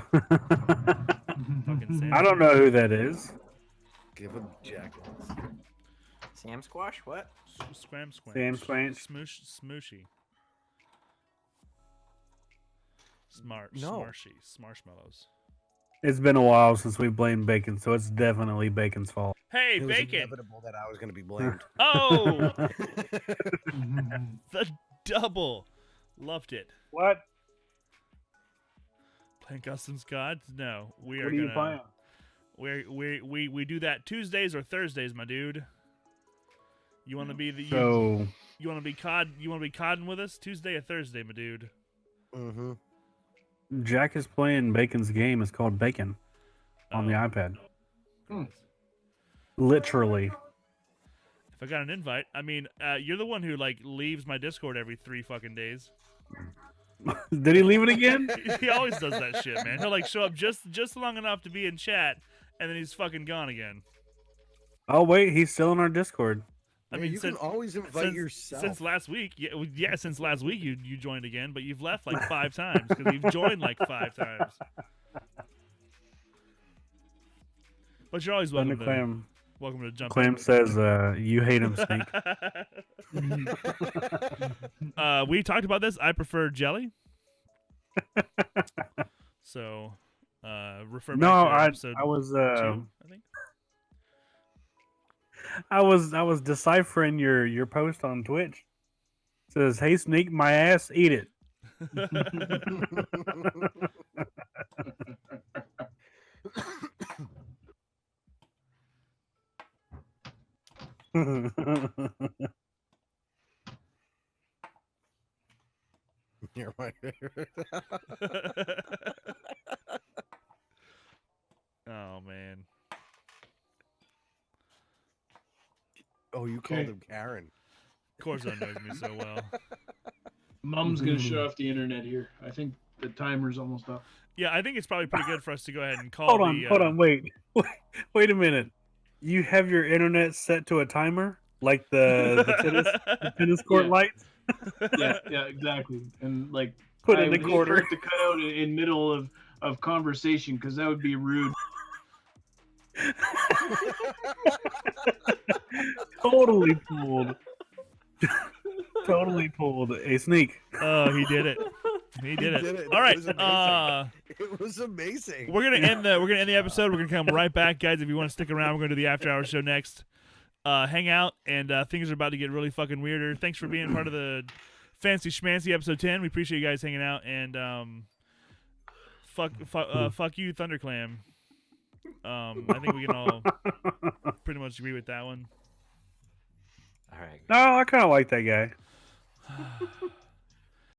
Fucking Sam. I don't know who that is. Give him jackals. Sam Squash? What? Scram Squanch. Sam Squanch. Smooshy. No. Smarshmallows. It's been a while since we blamed bacon, so it's definitely bacon's fault. Hey, It was bacon. inevitable that I was going to be blamed. Oh, the double. Loved it. What? Playing custom squads? No, we are What are you gonna. playing? We do that Tuesdays or Thursdays, my dude. You want to be the So you want to be cod? You want to be codding with us Tuesday or Thursday, my dude? Mm-hmm. Jack is playing Bacon's game. It's called Bacon on the Oh. iPad. Hmm. Literally. If I got an invite, I mean, you're the one who like leaves my Discord every 3 fucking days. Did he leave it again? He always does that shit, man. He'll like show up just long enough to be in chat, and then he's fucking gone again. Oh wait, he's still in our Discord. I mean, you since, can always invite yourself. Since last week, yeah, since last week you joined again, but you've left like 5 times because you've joined like 5 times. But you're always welcome to Clam, jump. Clam says you hate him, Snake. We talked about this. I prefer jelly. So, refer back No, to episode I was 2, I think. I was deciphering your post on Twitch. It says, "Hey Snake, my ass, eat it." You're my favorite. Oh man. Oh, you called him Karen. Corzo knows me so well. Mom's gonna shut off the internet here. I think the timer's almost up. Yeah, I think it's probably pretty good for us to go ahead and call. Hold on, wait a minute. You have your internet set to a timer, like the tennis court Yeah. lights. Yeah, exactly. And like, Put I in a would hate for quarter. it to cut out in middle of conversation because that would be rude. Totally pulled. Totally pulled a sneak. Oh, he did it. He did it. It All right. was amazing. It was amazing. We're gonna end the episode. We're gonna come right back, guys. If you want to stick around, we're gonna do the after hour show next. Hang out, and things are about to get really fucking weirder. Thanks for being part of the Fancy Schmancy episode 10. We appreciate you guys hanging out, and fuck you, Thunderclam. I think we can all pretty much agree with that one. All right. No, I kind of like that guy.